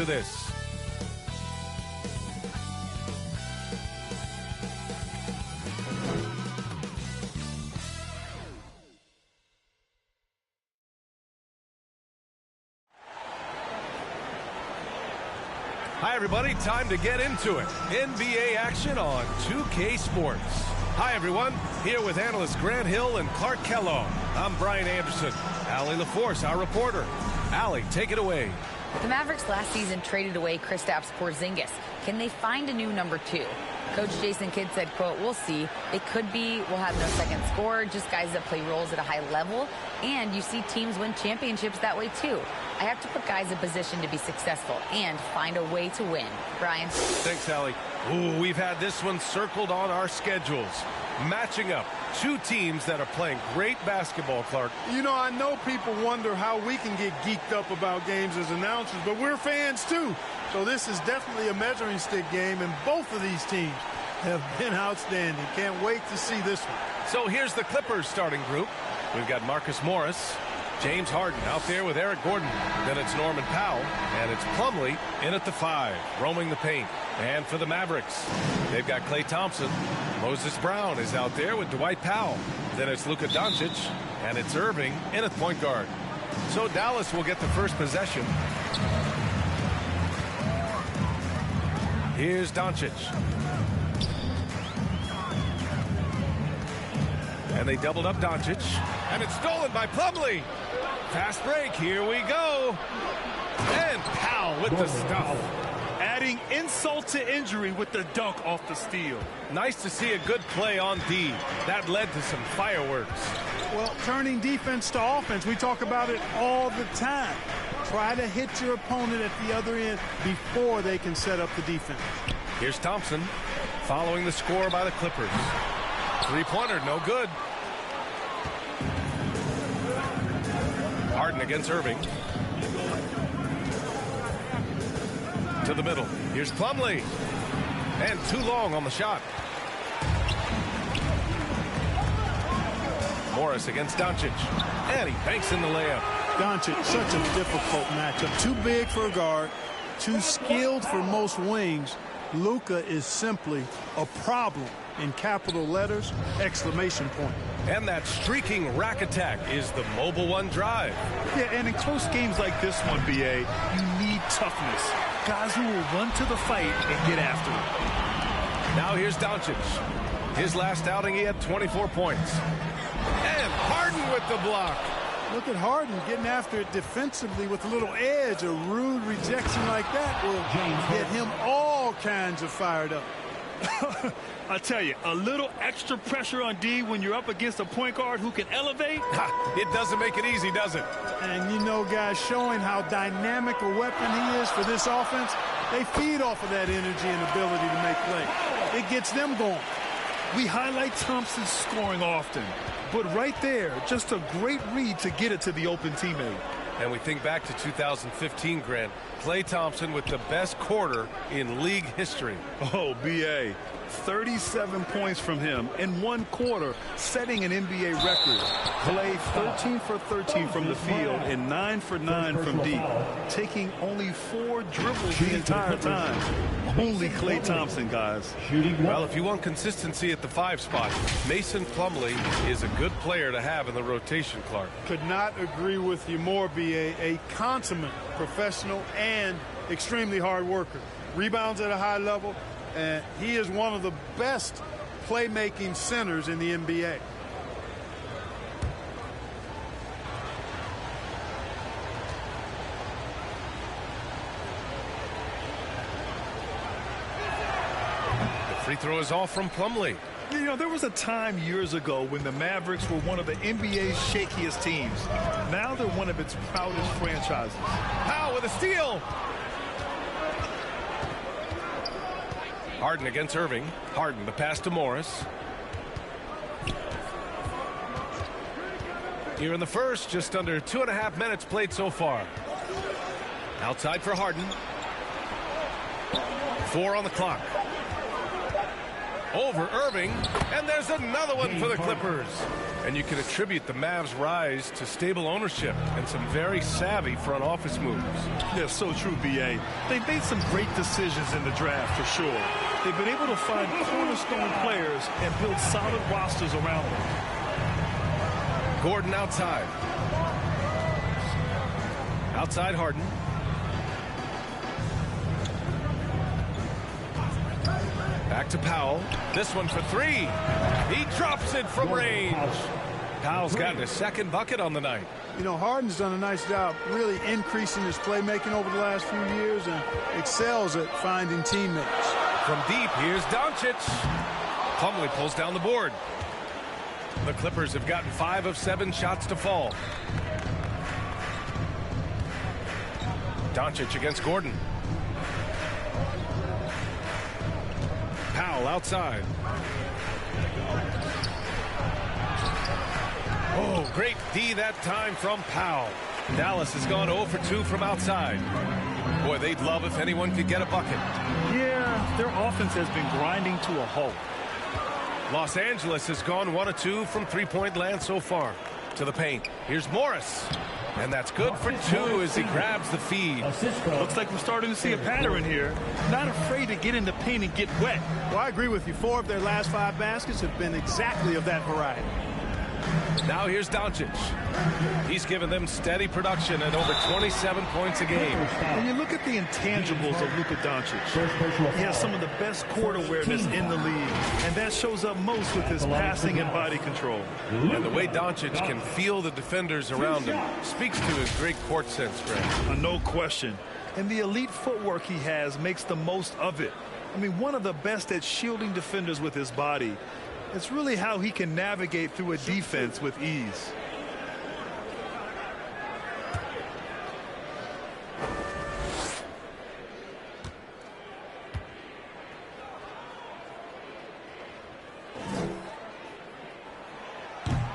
after this. Hi, everybody. Time to get into it. NBA action on 2K Sports. Hi, everyone. Here with analysts Grant Hill and Clark Kellogg. I'm Brian Anderson. Allie LaForce, our reporter. Allie, take it away. The Mavericks last season traded away Kristaps Porzingis. Can they find a new number 2? Coach Jason Kidd said, quote, "We'll see. It could be we'll have no second scorer, just guys that play roles at a high level. And you see teams win championships that way, too. I have to put guys in position to be successful and find a way to win." Brian. Thanks, Allie. Ooh, we've had this one circled on our schedules. Matching up two teams that are playing great basketball, Clark. You know, I know people wonder how we can get geeked up about games as announcers, but we're fans too. So this is definitely a measuring stick game, and both of these teams have been outstanding. Can't wait to see this one. So here's the Clippers starting group. We've got Marcus Morris, James Harden out there with Eric Gordon. Then it's Norman Powell, and it's Plumlee in at the 5, roaming the paint. And for the Mavericks, they've got Klay Thompson. Moses Brown is out there with Dwight Powell. Then it's Luka Doncic, and it's Irving in at point guard. So Dallas will get the first possession. Here's Doncic. And they doubled up Doncic. And it's stolen by Plumlee. Fast break. Here we go. And Powell with the stuff. Adding insult to injury with the dunk off the steal. Nice to see a good play on D. That led to some fireworks. Well, turning defense to offense, we talk about it all the time. Try to hit your opponent at the other end before they can set up the defense. Here's Thompson following the score by the Clippers. Three-pointer, no good. Harden against Irving. To the middle. Here's Plumlee. And too long on the shot. Morris against Doncic. And he banks in the layup. Doncic, such a difficult matchup. Too big for a guard. Too skilled for most wings. Luka is simply a problem in capital letters, exclamation point. And that streaking rack attack is the Mobile One drive. Yeah, and in close games like this one, BA, you need toughness. Guys who will run to the fight and get after it. Now here's Doncic. His last outing, he had 24 points. And Harden with the block. Look at Harden getting after it defensively with a little edge. A rude rejection like that will get him all kinds of fired up. I tell you, a little extra pressure on D when you're up against a point guard who can elevate. It doesn't make it easy, does it? And you know, guys, showing how dynamic a weapon he is for this offense, they feed off of that energy and ability to make plays. It gets them going. We highlight Thompson's scoring often, but right there, just a great read to get it to the open teammate. And we think back to 2015, Grant. Klay Thompson with the best quarter in league history. Oh, BA. 37 points from him in one quarter, setting an NBA record. Klay 13 for 13 from the field and 9 for 9 from deep, taking only 4 dribbles the entire time. Only Klay Thompson, guys. Well, if you want consistency at the 5 spot, Mason Plumlee is a good player to have in the rotation, Clark. Could not agree with you more, BA. A consummate professional and extremely hard worker. Rebounds at a high level. And he is one of the best playmaking centers in the NBA. The free throw is off from Plumlee. You know, there was a time years ago when the Mavericks were one of the NBA's shakiest teams. Now they're one of its proudest franchises. Powell with a steal. Harden against Irving. Harden, the pass to Morris. Here in the first, just under 2.5 minutes played so far. Outside for Harden. 4 on the clock. Over Irving, and there's another one for the Clippers. And you can attribute the Mavs' rise to stable ownership and some very savvy front office moves. Yeah, so true, B.A. They've made some great decisions in the draft, for sure. They've been able to find cornerstone players and build solid rosters around them. Gordon outside. Outside Harden. Back to Powell. This one for three. He drops it from range. Powell's gotten his second bucket on the night. You know, Harden's done a nice job really increasing his playmaking over the last few years and excels at finding teammates. From deep, here's Doncic. Plumlee pulls down the board. The Clippers have gotten 5 of 7 shots to fall. Doncic against Gordon. Powell outside. Oh, great D that time from Powell. Dallas has gone 0 for 2 from outside. Boy, they'd love if anyone could get a bucket. Yeah, their offense has been grinding to a halt. Los Angeles has gone 1 of 2 from three-point land so far. To the paint. Here's Morris. And that's good for 2 as he grabs the feed. Looks like we're starting to see a pattern here. Not afraid to get in the paint and get wet. Well, I agree with you. 4 of their last 5 baskets have been exactly of that variety. Now here's Doncic. He's given them steady production at over 27 points a game. When you look at the intangibles of Luka Doncic, he has some of the best court awareness in the league, and that shows up most with his passing and body control. And the way Doncic can feel the defenders around him speaks to his great court sense, Greg. No question. And the elite footwork he has makes the most of it. I mean, one of the best at shielding defenders with his body. It's really how he can navigate through a defense with ease.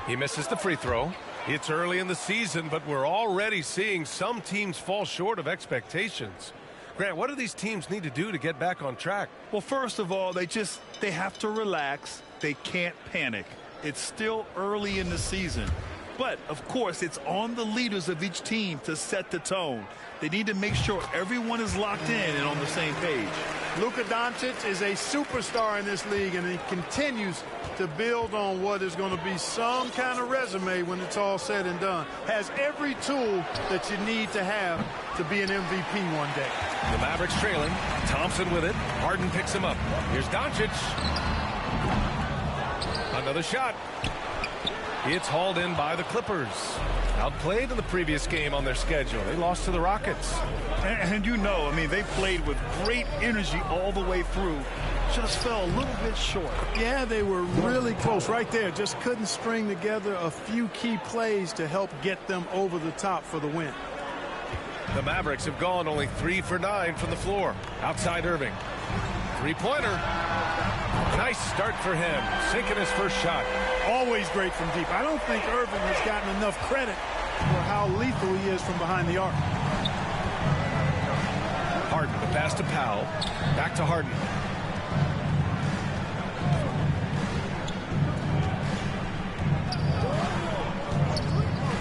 He misses the free throw. It's early in the season, but we're already seeing some teams fall short of expectations. Grant, what do these teams need to do to get back on track? Well, first of all, they have to relax. They can't panic. It's still early in the season. But, of course, it's on the leaders of each team to set the tone. They need to make sure everyone is locked in and on the same page. Luka Doncic is a superstar in this league, and he continues to build on what is going to be some kind of resume when it's all said and done. Has every tool that you need to have to be an MVP one day. The Mavericks trailing. Thompson with it. Harden picks him up. Here's Doncic. Another shot. It's hauled in by the Clippers. Outplayed in the previous game on their schedule. They lost to the Rockets. And you know, I mean, they played with great energy all the way through. Just fell a little bit short. Yeah, they were really close right there. Just couldn't string together a few key plays to help get them over the top for the win. The Mavericks have gone only 3 for 9 from the floor. Outside Irving. Three-pointer. Nice start for him. Sinking his first shot. Always great from deep. I don't think Irving has gotten enough credit for how lethal he is from behind the arc. Harden, the pass to Powell. Back to Harden.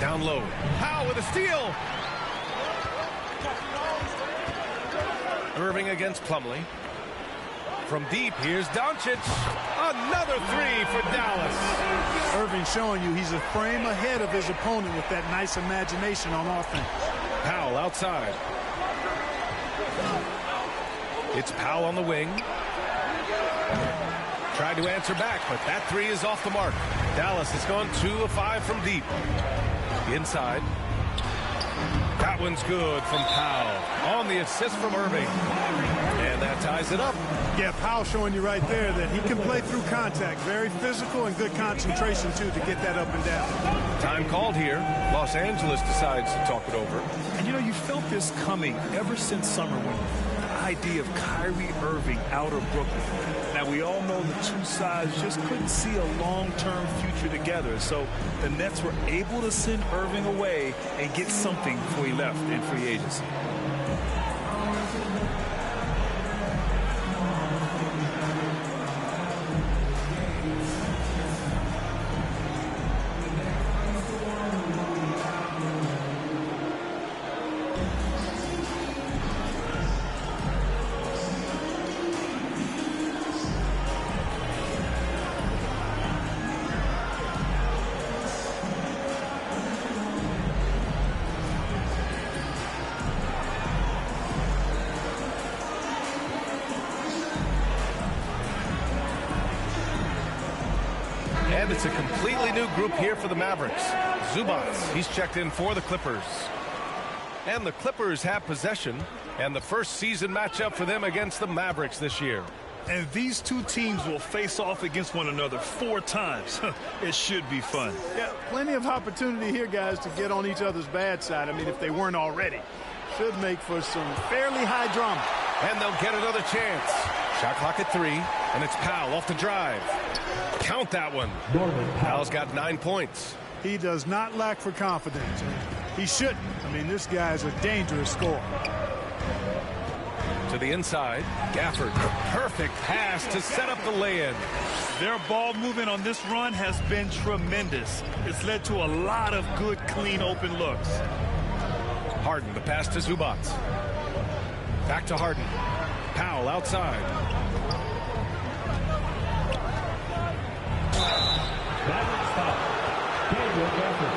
Down low. Powell with a steal. Irving against Plumlee. From deep, here's Doncic. Another 3 for Dallas. Irving showing you he's a frame ahead of his opponent with that nice imagination on offense. Powell outside. It's Powell on the wing. Tried to answer back, but that 3 is off the mark. Dallas has gone 2 of 5 from deep. Inside. That one's good from Powell. On the assist from Irving. And that ties it up. Yeah, Powell showing you right there that he can play through contact. Very physical and good concentration, too, to get that up and down. Time called here. Los Angeles decides to talk it over. And, you know, you felt this coming ever since summer when the idea of Kyrie Irving out of Brooklyn. Now, we all know the two sides just couldn't see a long-term future together. So the Nets were able to send Irving away and get something before he left in free agency. And it's a completely new group here for the Mavericks. Zubac, he's checked in for the Clippers. And the Clippers have possession, and the first season matchup for them against the Mavericks this year. And these two teams will face off against one another 4 times. It should be fun. Yeah, plenty of opportunity here, guys, to get on each other's bad side. I mean, if they weren't already. Should make for some fairly high drama. And they'll get another chance. Shot clock at 3, and it's Powell off the drive. Count that one. Powell's got 9 points. He does not lack for confidence. He shouldn't. I mean, this guy's a dangerous scorer. To the inside, Gafford, perfect pass to set up the lay-in. Their ball movement on this run has been tremendous. It's led to a lot of good, clean, open looks. Harden, the pass to Zubac. Back to Harden. Powell outside. Daniel Gafford.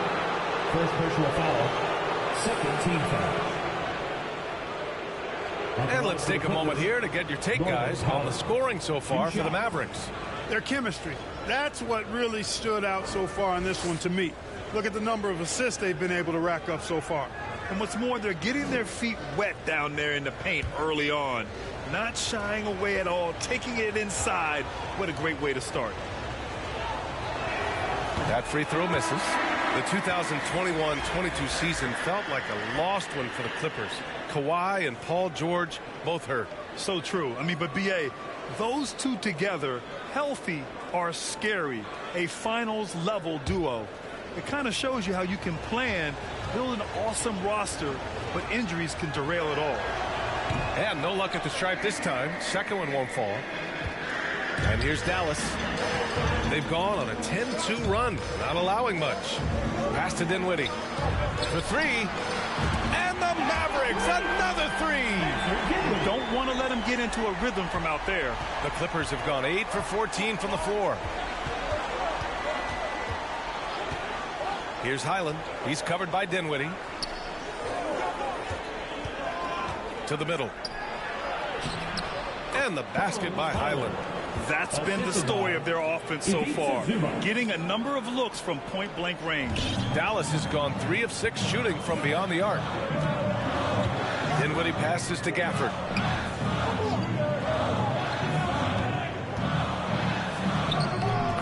First personal foul. Second team foul. And let's take a moment here to get your take, guys, on the scoring so far for the Mavericks. Their chemistry. That's what really stood out so far in this one to me. Look at the number of assists they've been able to rack up so far. And what's more, they're getting their feet wet down there in the paint early on. Not shying away at all, taking it inside. What a great way to start. That free throw misses. The 2021-22 season felt like a lost one for the Clippers. Kawhi and Paul George both hurt. So true. I mean, but B.A., those two together, healthy, are scary. A finals-level duo. It kind of shows you how you can plan, build an awesome roster, but injuries can derail it all. And no luck at the stripe this time. Second one won't fall. And here's Dallas. They've gone on a 10-2 run, not allowing much. Pass to Dinwiddie for 3. And the Mavericks, another 3. You don't want to let them get into a rhythm from out there. The Clippers have gone 8 for 14 from the floor. Here's Highland. He's covered by Dinwiddie. To the middle. And the basket by Highland. That's been the story of their offense so far. Getting a number of looks from point-blank range. Dallas has gone 3 of 6 shooting from beyond the arc. Dinwiddie passes to Gafford.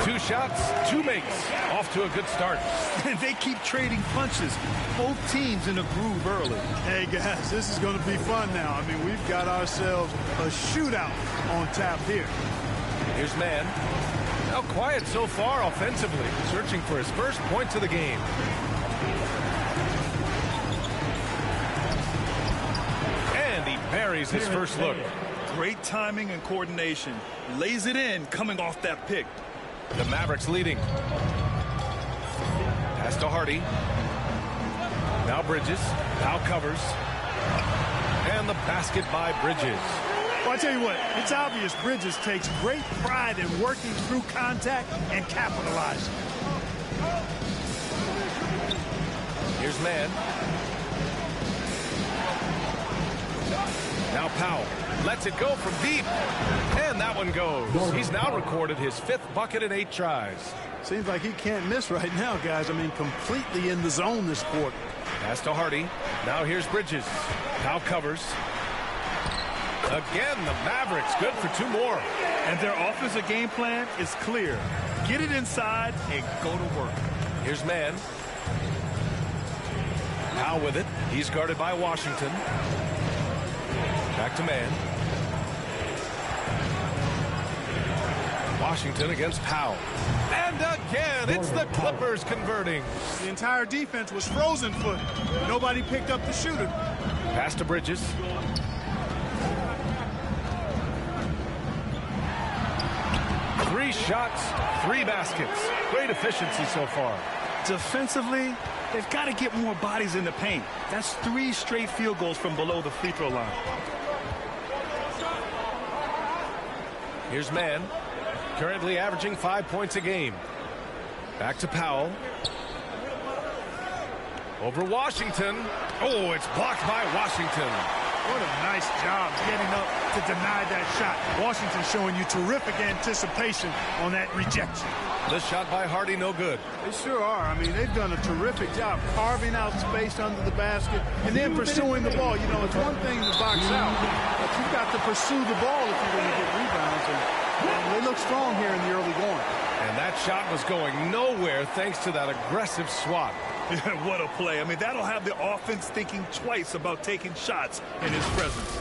Two shots, 2 makes. Off to a good start. And they keep trading punches. Both teams in a groove early. Hey, guys, this is going to be fun now. I mean, we've got ourselves a shootout on tap here. Here's Mann. Now quiet so far offensively, searching for his first points of the game. And he buries his first look. Great timing and coordination. Lays it in coming off that pick. The Mavericks leading. Pass to Hardy. Now Bridges. Now covers. And the basket by Bridges. Well, I tell you what, it's obvious Bridges takes great pride in working through contact and capitalizing. Here's Mann. Now Powell lets it go from deep. And that one goes. He's now recorded his 5th bucket in 8 tries. Seems like he can't miss right now, guys. I mean, completely in the zone this quarter. Pass to Hardy. Now here's Bridges. Now covers. Again, the Mavericks good for 2 more. And their offensive game plan is clear. Get it inside and go to work. Here's Mann. Powell with it. He's guarded by Washington. Back to Mann. Washington against Powell. And again, it's the Clippers converting. The entire defense was frozen foot. Nobody picked up the shooter. Pass to Bridges. Three shots, 3 baskets. Great efficiency so far. Defensively, they've got to get more bodies in the paint. That's 3 straight field goals from below the free throw line. Here's Mann, currently averaging 5 points a game. Back to Powell. Over Washington. Oh, it's blocked by Washington. What a nice job getting up to deny that shot. Washington showing you terrific anticipation on that rejection. The shot by Hardy, no good. They sure are. I mean, they've done a terrific job carving out space under the basket and then pursuing the ball. You know, it's one thing to box out, but you've got to pursue the ball if you're going to get rebounds. And they look strong here in the early going. And that shot was going nowhere thanks to that aggressive swat. What a play. I mean, that'll have the offense thinking twice about taking shots in his presence.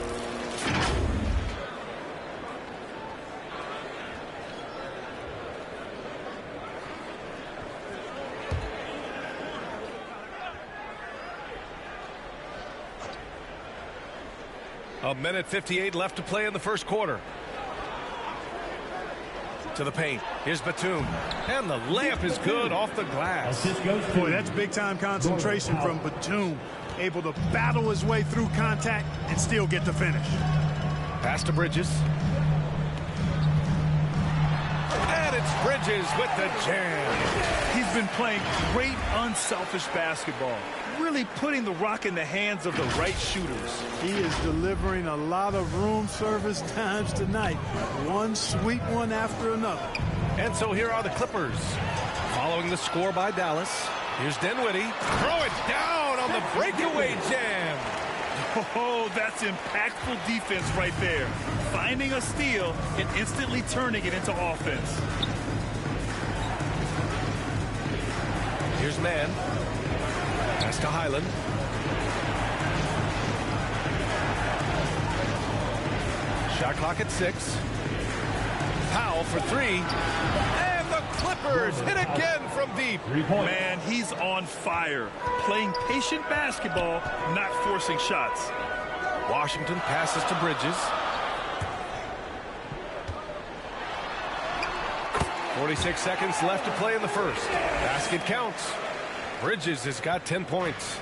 A minute 58 left to play in the first quarter. To the paint. Here's Batum. And the layup is good off the glass. Boy, that's big-time concentration from Batum. Able to battle his way through contact and still get the finish. Pass to Bridges. And it's Bridges with the jam. He's been playing great unselfish basketball. Really putting the rock in the hands of the right shooters. He is delivering a lot of room service times tonight. One sweet one after another. And so here are the Clippers. Following the score by Dallas. Here's Dinwiddie. Throw it down on the breakaway jam. Oh, that's impactful defense right there. Finding a steal and instantly turning it into offense. Here's Mann. Pass to Highland. Shot clock at 6. Powell for 3. And the Clippers hit again from deep. Man, he's on fire. Playing patient basketball, not forcing shots. Washington passes to Bridges. 46 seconds left to play in the first. Basket counts. Bridges has got 10 points.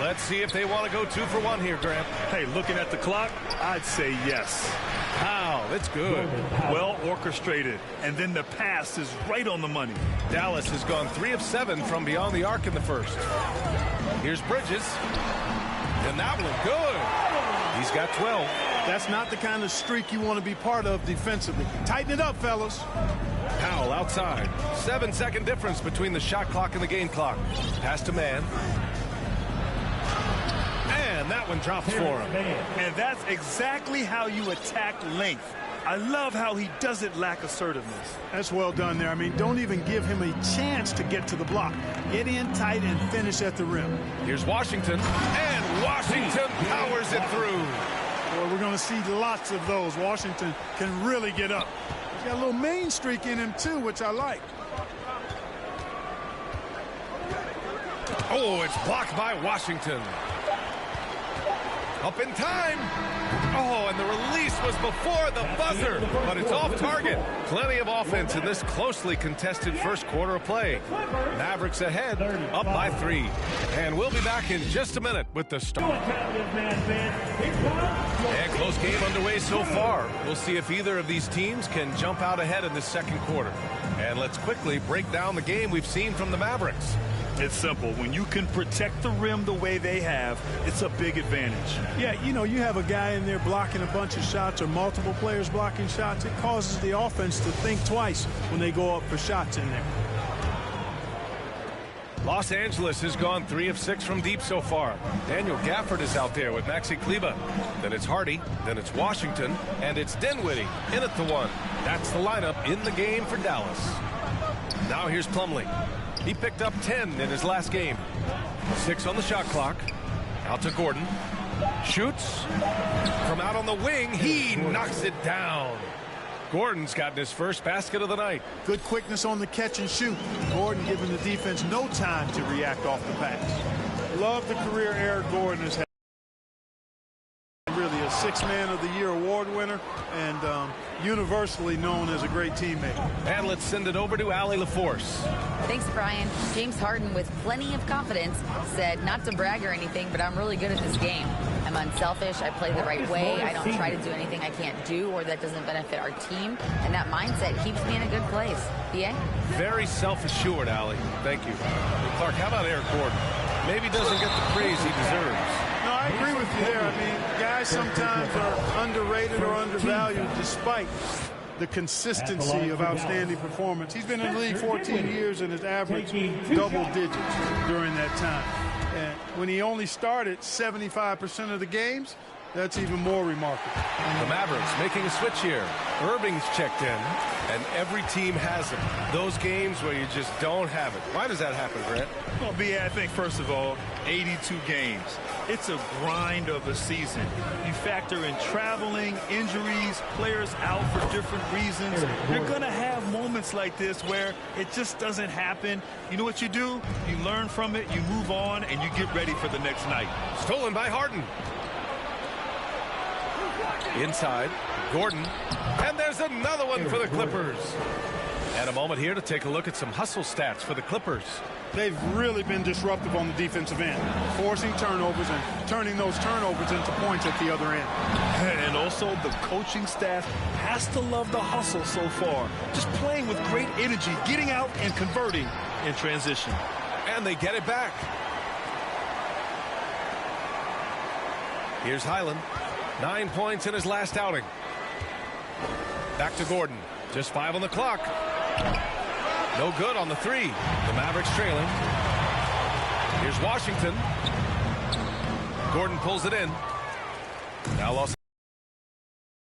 Let's see if they want to go 2 for 1 here, Grant. Hey, looking at the clock, I'd say yes. Wow, it's good. Well orchestrated. And then the pass is right on the money. Dallas has gone 3 of 7 from beyond the arc in the first. Here's Bridges. And that one good. He's got 12. That's not the kind of streak you want to be part of defensively. Tighten it up, fellas. Powell outside. 7-second difference between the shot clock and the game clock. Pass to Mann. And that one drops for him. And that's exactly how you attack length. I love how he doesn't lack assertiveness. That's well done there. I mean, don't even give him a chance to get to the block. Get in tight and finish at the rim. Here's Washington. And Washington powers it through. Boy, we're going to see lots of those. Washington can really get up. He's got a little main streak in him, too, which I like. Oh, it's blocked by Washington. Up in time. Oh, and the release was before the buzzer, but it's off target. Plenty of offense in this closely contested first quarter of play. Mavericks ahead, up by 3. And we'll be back in just a minute with the start. And close game underway so far. We'll see if either of these teams can jump out ahead in the second quarter. And let's quickly break down the game we've seen from the Mavericks. It's simple. When you can protect the rim the way they have, it's a big advantage. Yeah, you know, you have a guy in there blocking a bunch of shots or multiple players blocking shots. It causes the offense to think twice when they go up for shots in there. Los Angeles has gone 3 of 6 from deep so far. Daniel Gafford is out there with Maxi Kleber. Then it's Hardy, then it's Washington, and it's Dinwiddie in at the 1. That's the lineup in the game for Dallas. Now here's Plumlee. He picked up 10 in his last game. 6 on the shot clock. Out to Gordon. Shoots. From out on the wing, he knocks it down. Gordon's gotten his first basket of the night. Good quickness on the catch and shoot. Gordon giving the defense no time to react off the pass. Love the career Eric Gordon has had. Really a 6th Man of the Year award winner and universally known as a great teammate. And let's send it over to Allie LaForce. Thanks, Brian. James Harden, with plenty of confidence, said not to brag or anything, but I'm really good at this game. I'm unselfish. I play the right way. I don't try to do anything I can't do or that doesn't benefit our team. And that mindset keeps me in a good place. BA? Very self-assured, Allie. Thank you. Clark, how about Eric Gordon? Maybe doesn't get the praise he deserves. No, I agree with you there. I mean, Guys sometimes are underrated or undervalued despite the consistency of outstanding performance. He's been in the league 14 years and has averaged double digits during that time. And when he only started 75% of the games, that's even more remarkable. The Mavericks making a switch here. Irving's checked in, and every team has him. Those games where you just don't have it. Why does that happen, Grant? Well, B.A., I think, first of all, 82 games. It's a grind of a season. You factor in traveling, injuries, players out for different reasons. You're going to have moments like this where it just doesn't happen. You know what you do? You learn from it, you move on, and you get ready for the next night. Stolen by Harden. Inside, Gordon, and there's another one for the Clippers. And a moment here to take a look at some hustle stats for the Clippers. They've really been disruptive on the defensive end, forcing turnovers and turning those turnovers into points at the other end. And also the coaching staff has to love the hustle so far. Just playing with great energy, getting out and converting in transition. And they get it back. Here's Highland. 9 points in his last outing. Back to Gordon. Just 5 on the clock. No good on the 3. The Mavericks trailing. Here's Washington. Gordon pulls it in. Now Los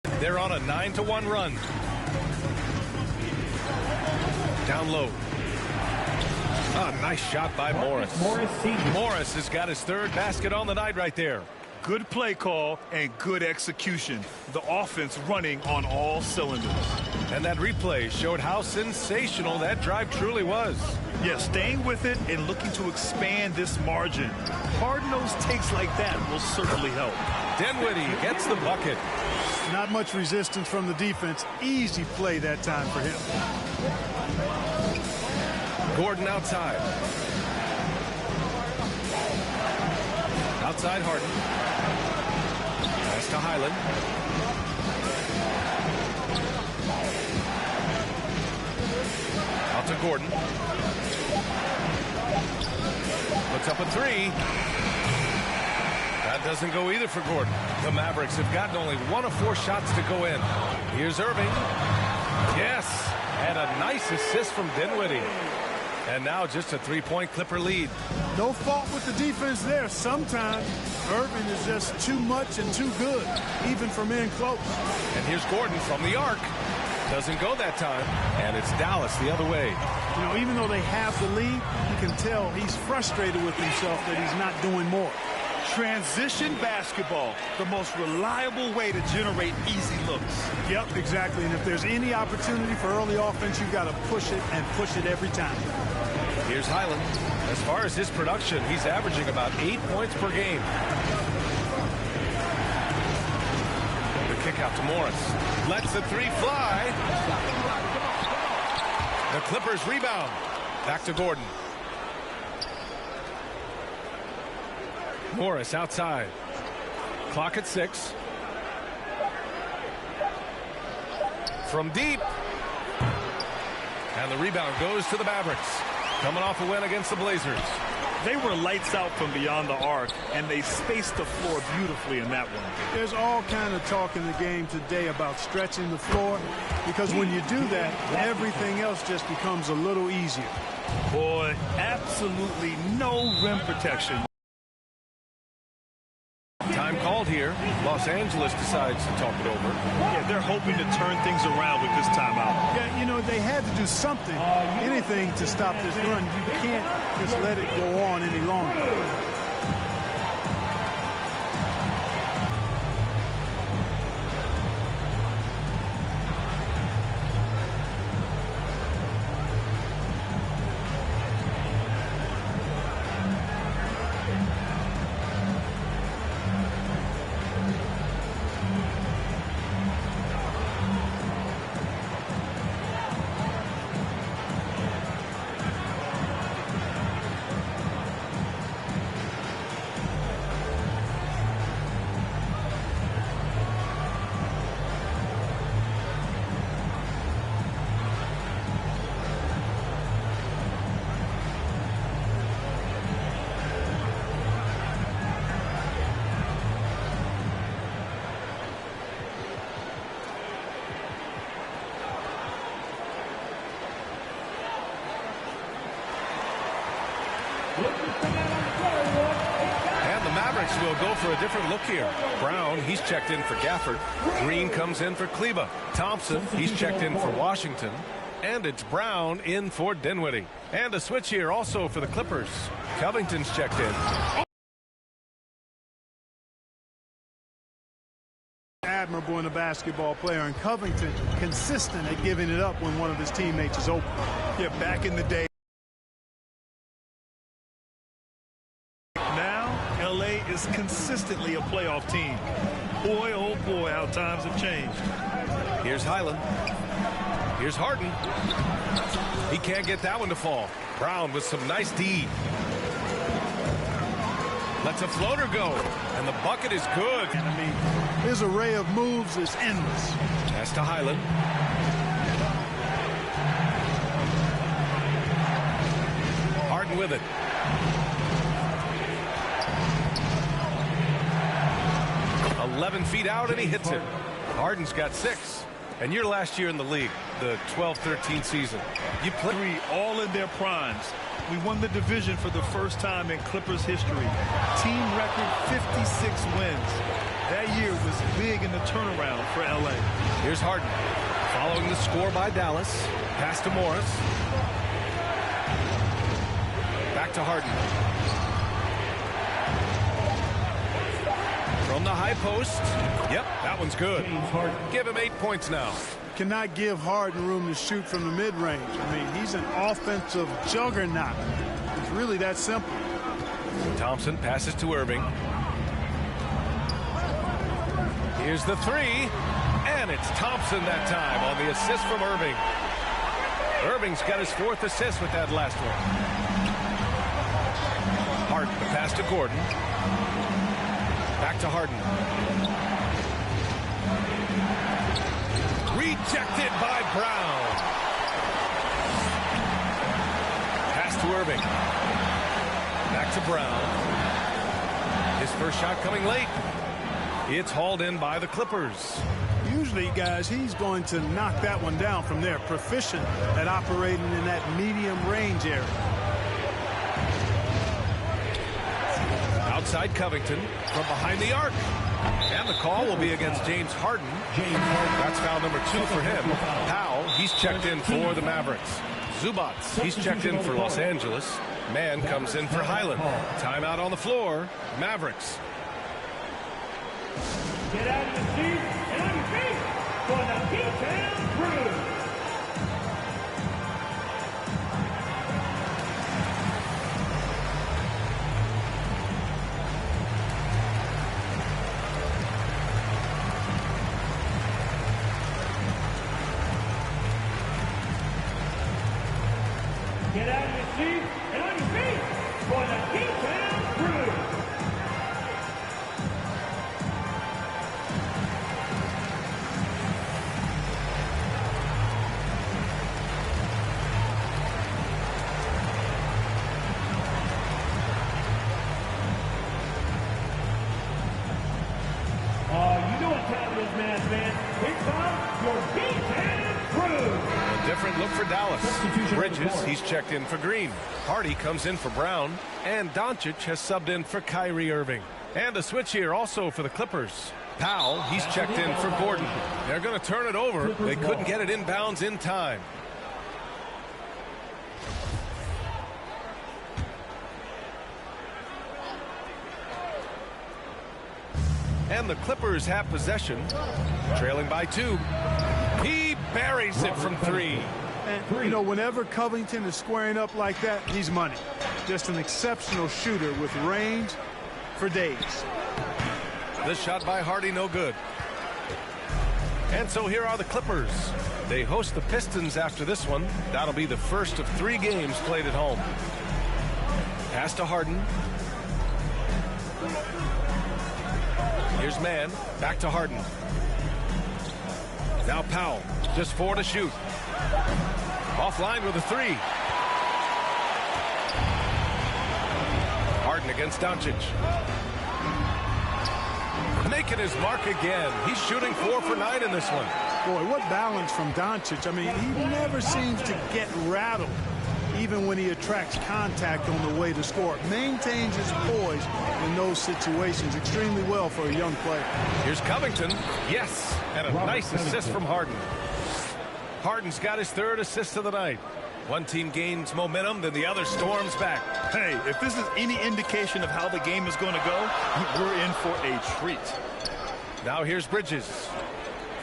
Angeles. They're on a 9-1 run. Down low. Oh, nice shot by Morris. Morris has got his 3rd basket on the night right there. Good play call and good execution. The offense running on all cylinders. And that replay showed how sensational that drive truly was. Yeah, staying with it and looking to expand this margin. Hard-nosed takes like that will certainly help. Dinwiddie gets the bucket. Not much resistance from the defense. Easy play that time for him. Gordon outside. Outside Harden. Pass to Highland. Out to Gordon. Puts up a 3. That doesn't go either for Gordon. The Mavericks have gotten only 1 of 4 shots to go in. Here's Irving. Yes. And a nice assist from Dinwiddie. And now just a 3-point Clipper lead. No fault with the defense there. Sometimes Irving is just too much and too good, even from in close. And here's Gordon from the arc. Doesn't go that time. And it's Dallas the other way. You know, even though they have the lead, you can tell he's frustrated with himself that he's not doing more. Transition basketball, the most reliable way to generate easy looks. Yep, exactly. And if there's any opportunity for early offense, you've got to push it and push it every time. Here's Highland. As far as his production, he's averaging about 8 points per game. The kick out to Morris. Lets the 3 fly. The Clippers rebound. Back to Gordon. Morris outside. Clock at 6. From deep. And the rebound goes to the Mavericks. Coming off a win against the Blazers. They were lights out from beyond the arc, and they spaced the floor beautifully in that one. There's all kind of talk in the game today about stretching the floor, because when you do that, everything else just becomes a little easier. Boy, absolutely no rim protection. Time called here. Los Angeles decides to talk it over. Yeah, they're hoping to turn things around with this timeout. Yeah, you know, they had to do something, anything to stop this run. You can't just let it go on any longer. Mavericks will go for a different look here. Brown, he's checked in for Gafford. Green comes in for Kleague. Thompson, he's checked in for Washington. And it's Brown in for Dinwiddie. And a switch here also for the Clippers. Covington's checked in. Admirable in a basketball player, and Covington consistent at giving it up when one of his teammates is open. Yeah, back in the day. Now, LA is consistently a playoff team. Boy, oh boy, how times have changed. Here's Highland. Here's Harden. He can't get that one to fall. Brown with some nice D. Lets a floater go, and the bucket is good. I mean, his array of moves is endless. Pass to Highland. Harden with it. "11 feet out, and he hits it. Harden's got 6. And your last year in the league, the 12-13 season, You play 3 all in their primes. We won the division for the first time in Clippers history. Team record 56 wins. That year was big in the turnaround for LA. Here's Harden. Following the score by Dallas. Pass to Morris. Back to Harden. From the high post. Yep, that one's good. Give him 8 points now. Cannot give Harden room to shoot from the mid-range. I mean, he's an offensive juggernaut. It's really that simple. Thompson passes to Irving. Here's the 3. And it's Thompson that time on the assist from Irving. Irving's got his 4th assist with that last one. Harden, the pass to Gordon. Back to Harden. Rejected by Brown. Pass to Irving. Back to Brown. His first shot coming late. It's hauled in by the Clippers. Usually, guys, he's going to knock that one down from there. Proficient at operating in that medium range area. Outside Covington from behind the arc. And the call will be against James Harden. That's foul number 2 for him. Powell, he's checked in for the Mavericks. Zubats, he's checked in for Los Angeles. Mann comes in for Highland. Timeout on the floor. Mavericks. Get out of the seat and on your feet for the P-Town Crew. Get out of your seat and on your feet for the P-Town Crew. You know what time it is, man. Here comes your P-Town Crew. A different look for Dallas. Bridges, he's checked in for Green. Hardy comes in for Brown. And Doncic has subbed in for Kyrie Irving. And a switch here also for the Clippers. Powell, he's checked in for Gordon. They're going to turn it over. They couldn't get it inbounds in time. And the Clippers have possession, trailing by 2. He buries it from 3. And, you know, whenever Covington is squaring up like that, he's money. Just an exceptional shooter with range for days. This shot by Hardy, no good. And so here are the Clippers. They host the Pistons after this one. That'll be the first of 3 games played at home. Pass to Harden. Here's Mann. Back to Harden. Now Powell. Just 4 to shoot. Offline with a 3. Harden against Doncic. Making his mark again. He's shooting 4 for 9 in this one. Boy, what balance from Doncic. I mean, he never seems to get rattled. even when he attracts contact on the way to score. Maintains his poise in those situations extremely well for a young player. Here's Covington. Yes, and a nice assist from Harden. Harden's got his third assist of the night. One team gains momentum, then the other storms back. Hey, if this is any indication of how the game is going to go, we're in for a treat. Now here's Bridges.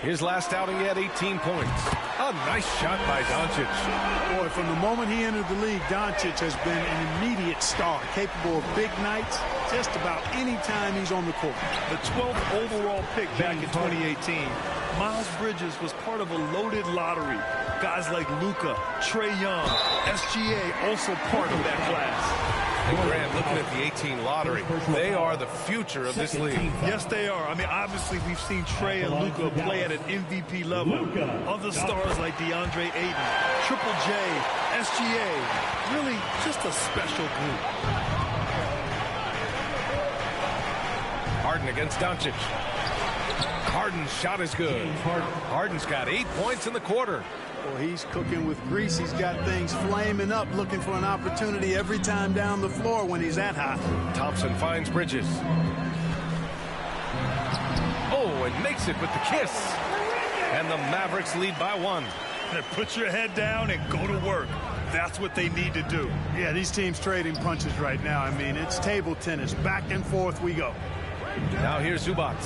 His last outing, he had 18 points. A nice shot by Doncic. Boy, from the moment he entered the league, Doncic has been an immediate star, capable of big nights just about any time he's on the court. The 12th overall pick back in 2018, Miles Bridges was part of a loaded lottery. Guys like Luka, Trae Young, SGA also part of that class. And Grant, looking at the 18 lottery, they are the future of this league. Yes, they are. I mean, obviously, we've seen Trae and Luka play at an MVP level. Other stars like DeAndre Ayton, Triple J, SGA, really just a special group. Harden against Doncic. Harden's shot is good. Harden's got 8 points in the quarter. Well, he's cooking with grease. He's got things flaming up, looking for an opportunity every time down the floor when he's that hot. Thompson finds Bridges. Oh, and makes it with the kiss. And the Mavericks lead by 1. Put your head down and go to work. That's what they need to do. Yeah, these teams trading punches right now. I mean, it's table tennis. Back and forth we go. Now here's Zubac.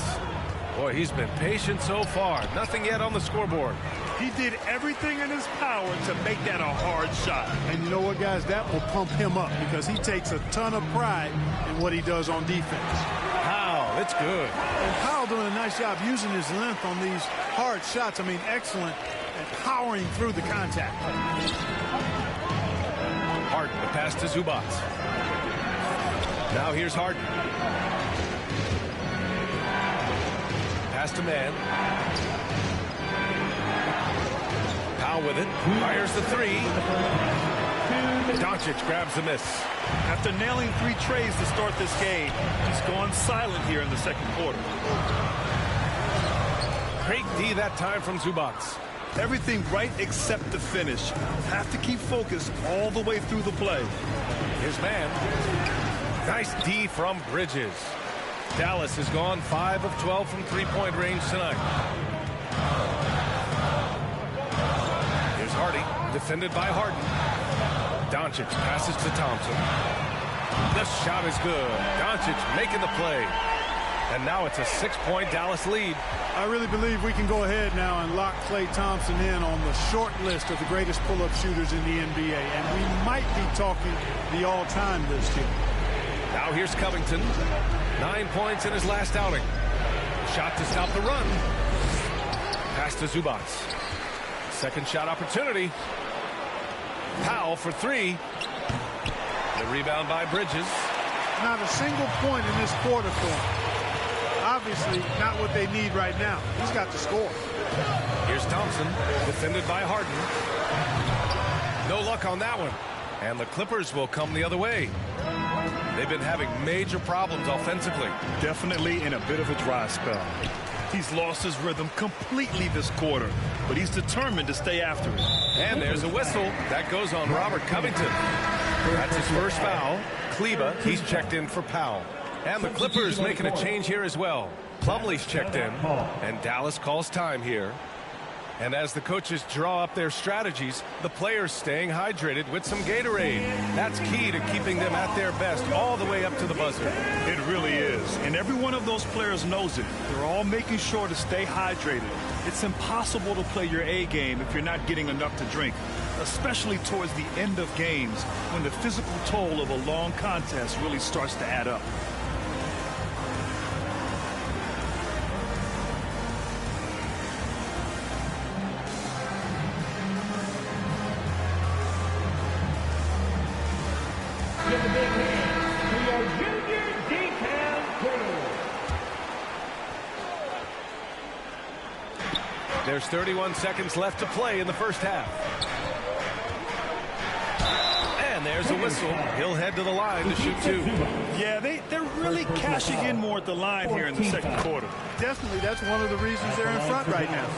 Boy, he's been patient so far. Nothing yet on the scoreboard. He did everything in his power to make that a hard shot. And you know what, guys? That will pump him up because he takes a ton of pride in what he does on defense. Powell, it's good. And Powell doing a nice job using his length on these hard shots. I mean, excellent at powering through the contact. Harden, the pass to Zubac. Now here's Harden. Pass to man. Powell with it. Fires the three. Doncic grabs the miss. After nailing 3 trays to start this game, he's gone silent here in the second quarter. Great D that time from Zubac. Everything right except the finish. Have to keep focused all the way through the play. His man. Nice D from Bridges. Dallas has gone 5 of 12 from three-point range tonight. Here's Hardy, defended by Harden. Doncic passes to Thompson. The shot is good. Doncic making the play. And now it's a 6-point Dallas lead. I really believe we can go ahead now and lock Klay Thompson in on the short list of the greatest pull-up shooters in the NBA. And we might be talking the all-time list here. Now here's Covington. 9 points in his last outing. Shot to stop the run. Pass to Zubac. Second shot opportunity. Powell for 3. The rebound by Bridges. Not a single point in this quarter for him. Obviously, not what they need right now. He's got to score. Here's Thompson, defended by Harden. No luck on that one. And the Clippers will come the other way. They've been having major problems offensively. Definitely in a bit of a dry spell. He's lost his rhythm completely this quarter, but he's determined to stay after it. And there's a whistle. That goes on Robert Covington. That's his first foul. Kleague, he's checked in for Powell. And the Clippers making a change here as well. Plumlee's checked in, and Dallas calls time here. And as the coaches draw up their strategies, the players staying hydrated with some Gatorade. That's key to keeping them at their best all the way up to the buzzer. It really is. And every one of those players knows it. They're all making sure to stay hydrated. It's impossible to play your A game if you're not getting enough to drink, especially towards the end of games when the physical toll of a long contest really starts to add up. Give a big hand to your junior decal crew. There's 31 seconds left to play in the first half. And there's a whistle. He'll head to the line to shoot 2. Yeah, they're really cashing in more at the line here in the second quarter. Definitely, that's one of the reasons they're in front right now.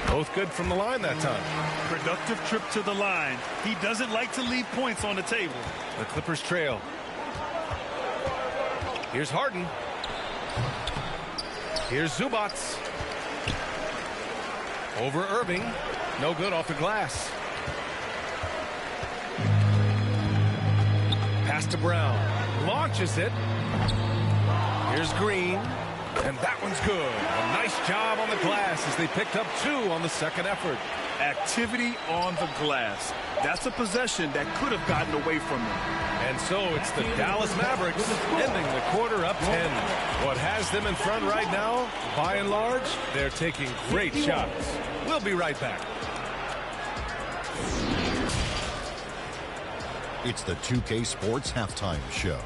Both good from the line that time. Productive trip to the line. He doesn't like to leave points on the table. The Clippers trail. Here's Harden. Here's Zubac. Over Irving. No good off the glass. Pass to Brown. Launches it. Here's Green. And that one's good. A nice job on the glass as they picked up 2 on the second effort. Activity on the glass. That's a possession that could have gotten away from them. And so it's the Dallas Mavericks ending the quarter up 10. What has them in front right now, by and large, they're taking great shots. We'll be right back. It's the 2K Sports Halftime Show.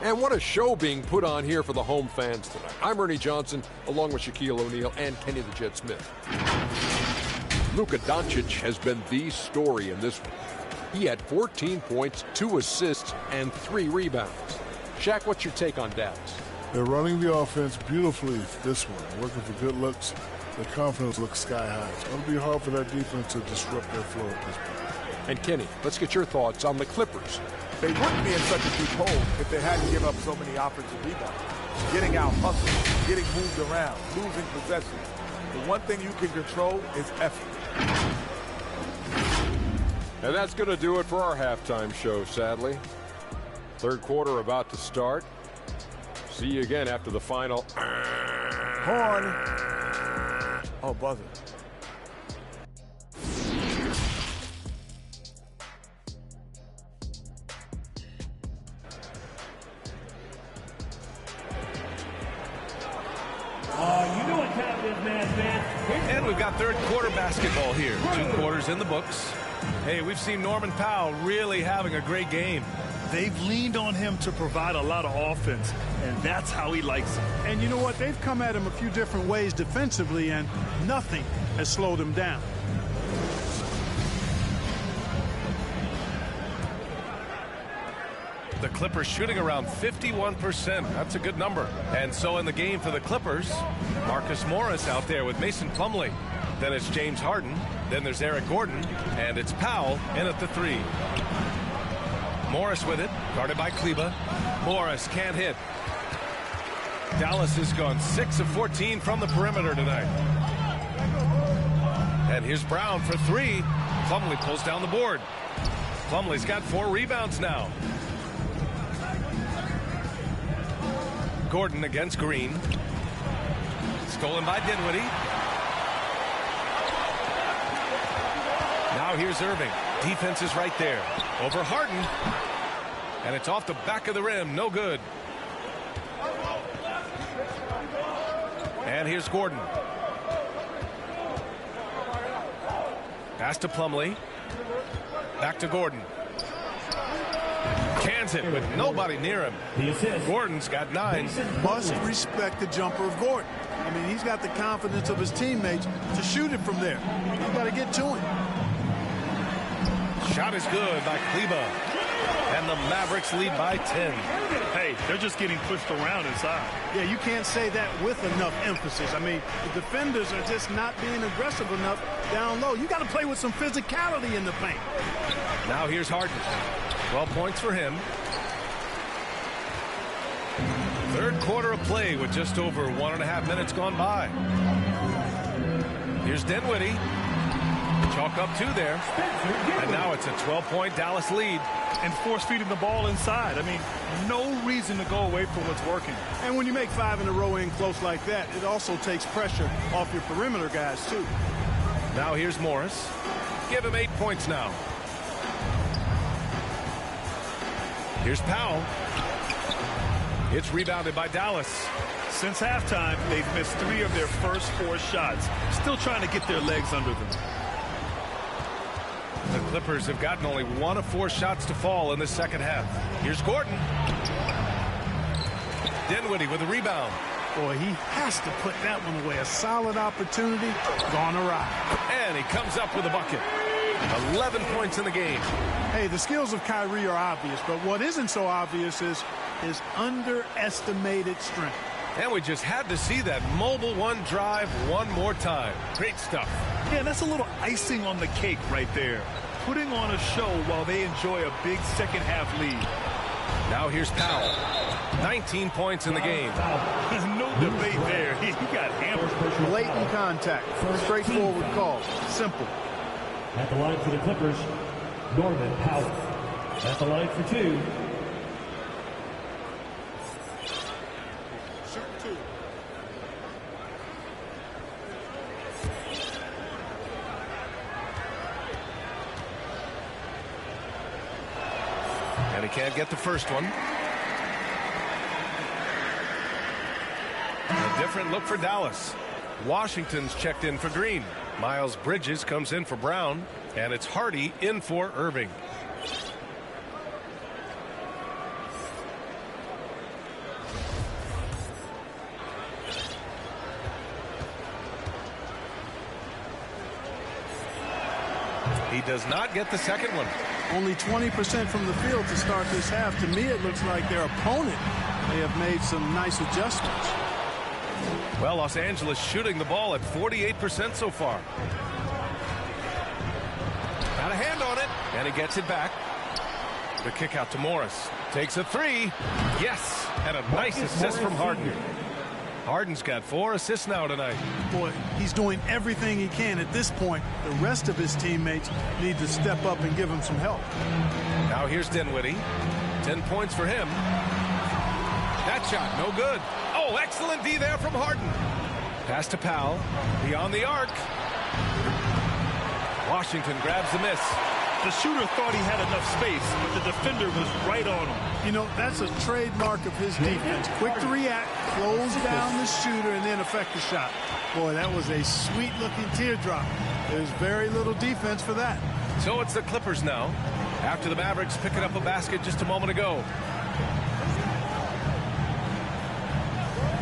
And what a show being put on here for the home fans tonight. I'm Ernie Johnson, along with Shaquille O'Neal and Kenny the Jet Smith. Luka Doncic has been the story in this one. He had 14 points, 2 assists, and 3 rebounds. Shaq, what's your take on Dallas? They're running the offense beautifully this one, working for good looks. The confidence looks sky high. It's going to be hard for that defense to disrupt their flow at this point. And Kenny, let's get your thoughts on the Clippers. They wouldn't be in such a deep hole if they hadn't given up so many offensive rebounds. Getting out hustled, getting moved around, losing possessions. The one thing you can control is effort. And that's going to do it for our halftime show, sadly. Third quarter about to start. See you again after the final. Horn. Oh, buzzer. You know what time it is, man. And we've got third quarter basketball here. 2 quarters in the books. Hey, we've seen Norman Powell really having a great game. They've leaned on him to provide a lot of offense, and that's how he likes it. And you know what? They've come at him a few different ways defensively, and nothing has slowed him down. The Clippers shooting around 51%. That's a good number. And so in the game for the Clippers, Marcus Morris out there with Mason Plumlee. Then it's James Harden. Then there's Eric Gordon. And it's Powell in at the 3. Morris with it, guarded by Kleague. Morris can't hit. Dallas has gone 6 of 14 from the perimeter tonight. And here's Brown for 3. Plumlee pulls down the board. Plumlee's got 4 rebounds now. Gordon against Green. Stolen by Dinwiddie. Now here's Irving. Defense is right there. Over Harden. And it's off the back of the rim. No good. And here's Gordon. Pass to Plumlee. Back to Gordon. Cans it with nobody near him. Gordon's got 9. Must respect the jumper of Gordon. I mean, he's got the confidence of his teammates to shoot it from there. You got to get to him. Shot is good by Kleague. And the Mavericks lead by 10. Hey, they're just getting pushed around inside. Yeah, you can't say that with enough emphasis. I mean, the defenders are just not being aggressive enough down low. You got to play with some physicality in the paint. Now here's Harden. 12 points for him. Third quarter of play with just over 1.5 minutes gone by. Here's Dinwiddie. Chalk up 2 there. And now it's a 12-point Dallas lead. And force-feeding the ball inside. I mean, no reason to go away from what's working. And when you make 5 in a row in close like that, it also takes pressure off your perimeter guys, too. Now here's Morris. Give him 8 points now. Here's Powell. It's rebounded by Dallas. Since halftime, they've missed 3 of their first 4 shots. Still trying to get their legs under them. The Clippers have gotten only 1 of 4 shots to fall in the second half. Here's Gordon. Dinwiddie with a rebound. Boy, he has to put that one away. A solid opportunity gone awry. And he comes up with a bucket. 11 points in the game. Hey, the skills of Kyrie are obvious, but what isn't so obvious is his underestimated strength. And we just had to see that mobile one drive one more time. Great stuff. Yeah, that's a little icing on the cake right there. Putting on a show while they enjoy a big second half lead. Now here's Powell. 19 points in the game. No debate there. He got hammered. Blatant contact. Straightforward call. Simple. At the line for the Clippers, Norman Powell. At the line for two. And he can't get the first one. A different look for Dallas. Washington's checked in for Green. Miles Bridges comes in for Brown. And it's Hardy in for Irving. He does not get the second one. Only 20% from the field to start this half. To me, it looks like their opponent may have made some nice adjustments. Well, Los Angeles shooting the ball at 48% so far. Got a hand on it, and he gets it back. The kick out to Morris. Takes a three. Yes, and a nice assist from Harden. Harden's got 4 assists now tonight. Boy, he's doing everything he can at this point. The rest of his teammates need to step up and give him some help. Now here's Dinwiddie. 10 points for him. That shot, no good. Oh, excellent D there from Harden. Pass to Powell. Beyond the arc. Washington grabs the miss. The shooter thought he had enough space, but the defender was right on him. You know, that's a trademark of his defense. Quick to react, close down the shooter, and then affect the shot. Boy, that was a sweet-looking teardrop. There's very little defense for that. So it's the Clippers now, after the Mavericks picking up a basket just a moment ago.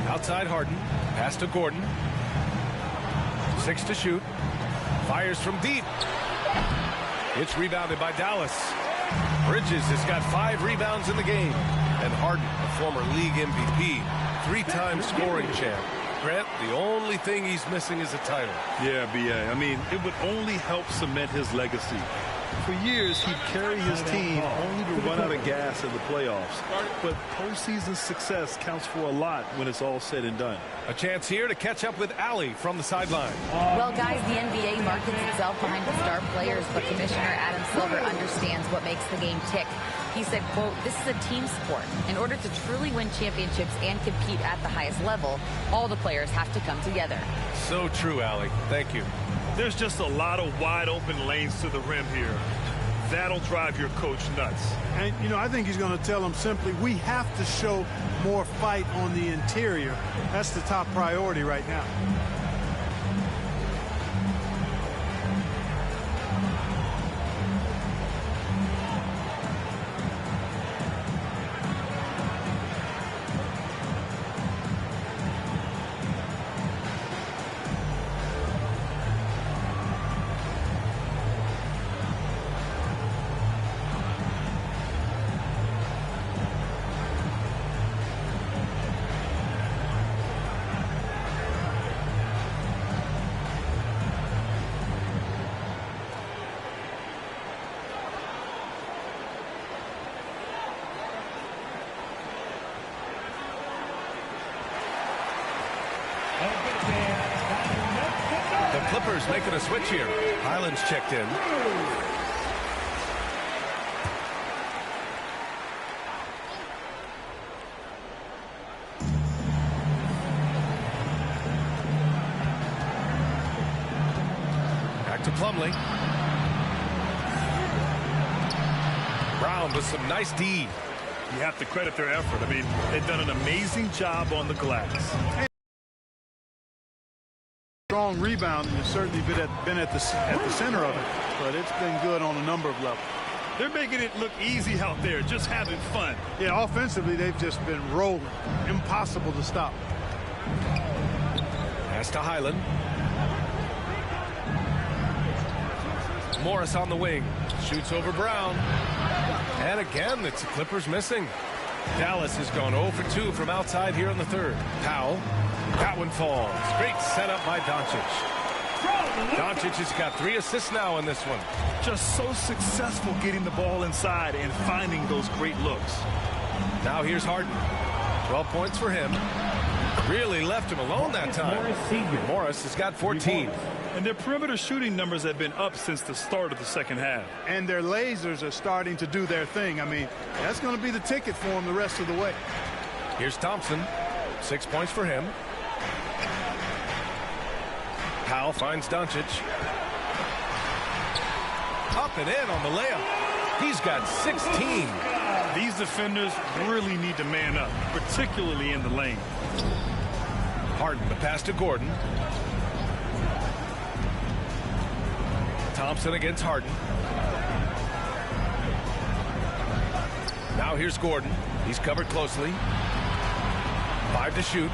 Outside Harden, pass to Gordon. 6 to shoot. Fires from deep. It's rebounded by Dallas. Bridges has got 5 rebounds in the game. And Harden, a former league MVP, 3-time scoring champ. Grant, the only thing he's missing is a title. Yeah, B.A. I mean, it would only help cement his legacy. For years, he'd carry his team only to run out of gas in the playoffs. But postseason success counts for a lot when it's all said and done. A chance here to catch up with Allie from the sideline. Well, guys, the NBA markets itself behind the star players, but Commissioner Adam Silver understands what makes the game tick. He said, quote, "This is a team sport. In order to truly win championships and compete at the highest level, all the players have to come together." So true, Allie. Thank you. There's just a lot of wide open lanes to the rim here. That'll drive your coach nuts. And, you know, I think he's going to tell them simply, we have to show more fight on the interior. That's the top priority right now. The Clippers making a switch here. Highland's checked in. Back to Plumlee. Brown with some nice D. You have to credit their effort. I mean, they've done an amazing job on the glass. Strong rebound, and it's certainly been at the center of it, but it's been good on a number of levels. They're making it look easy out there, just having fun. Yeah, offensively, they've just been rolling. Impossible to stop. Pass to Highland. Morris on the wing. Shoots over Brown. And again, it's the Clippers missing. Dallas has gone 0 for 2 from outside here in the third. Powell. That one falls. Great setup by Doncic. Doncic has got 3 assists now in this one. Just so successful getting the ball inside and finding those great looks. Now here's Harden. 12 points for him. Really left him alone that time. Morris has got 14. And their perimeter shooting numbers have been up since the start of the second half. And their lasers are starting to do their thing. I mean, that's going to be the ticket for them the rest of the way. Here's Thompson. 6 points for him. Powell finds Doncic. Up and in on the layup. He's got 16. These defenders really need to man up, particularly in the lane. Harden, the pass to Gordon. Thompson against Harden. Now here's Gordon. He's covered closely. 5 to shoot.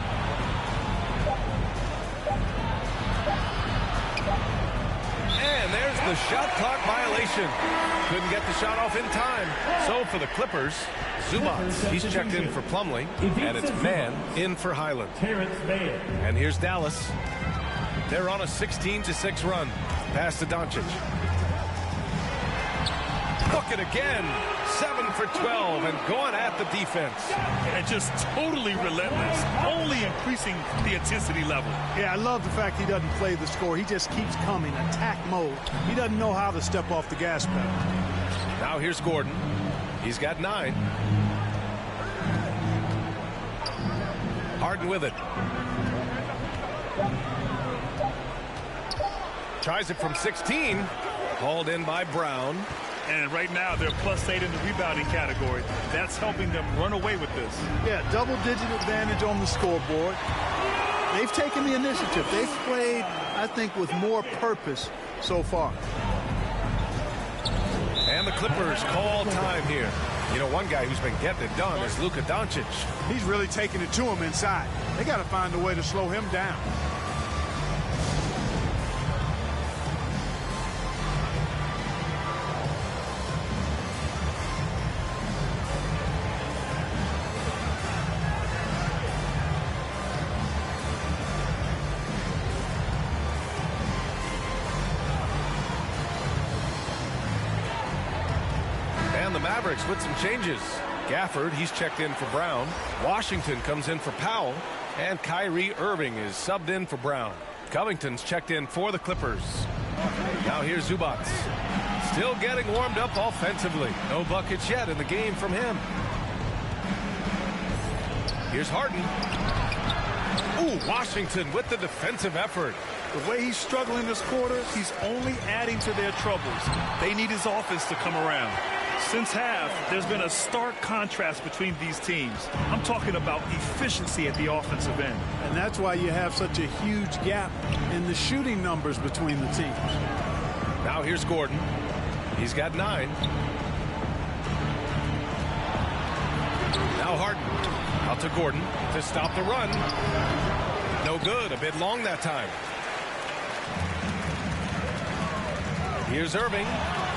And there's the shot clock violation. Couldn't get the shot off in time. So for the Clippers, Zubats, he's checked in for Plumlee, and it's Man in for Highland. And here's Dallas. They're on a 16-6 run. Pass to Doncic. Look it again. 7 for 12 and going at the defense. And just totally relentless, only increasing the intensity level. Yeah, I love the fact he doesn't play the score. He just keeps coming, attack mode. He doesn't know how to step off the gas pedal. Now here's Gordon. He's got 9. Harden with it. Tries it from 16. Hauled in by Brown. And right now they're +8 in the rebounding category. That's helping them run away with this. Yeah, double-digit advantage on the scoreboard. They've taken the initiative. They've played, I think, with more purpose so far. And the Clippers call time here. You know, one guy who's been getting it done is Luka Doncic. He's really taking it to him inside. They got to find a way to slow him down. And the Mavericks with some changes. Gafford, he's checked in for Brown. Washington comes in for Powell. And Kyrie Irving is subbed in for Brown. Covington's checked in for the Clippers. Now here's Zubats. Still getting warmed up offensively. No buckets yet in the game from him. Here's Harden. Ooh, Washington with the defensive effort. The way he's struggling this quarter, he's only adding to their troubles. They need his offense to come around. Since half, there's been a stark contrast between these teams. I'm talking about efficiency at the offensive end. And that's why you have such a huge gap in the shooting numbers between the teams. Now here's Gordon. He's got 9. Now Harden. Out to Gordon to stop the run. No good. A bit long that time. Here's Irving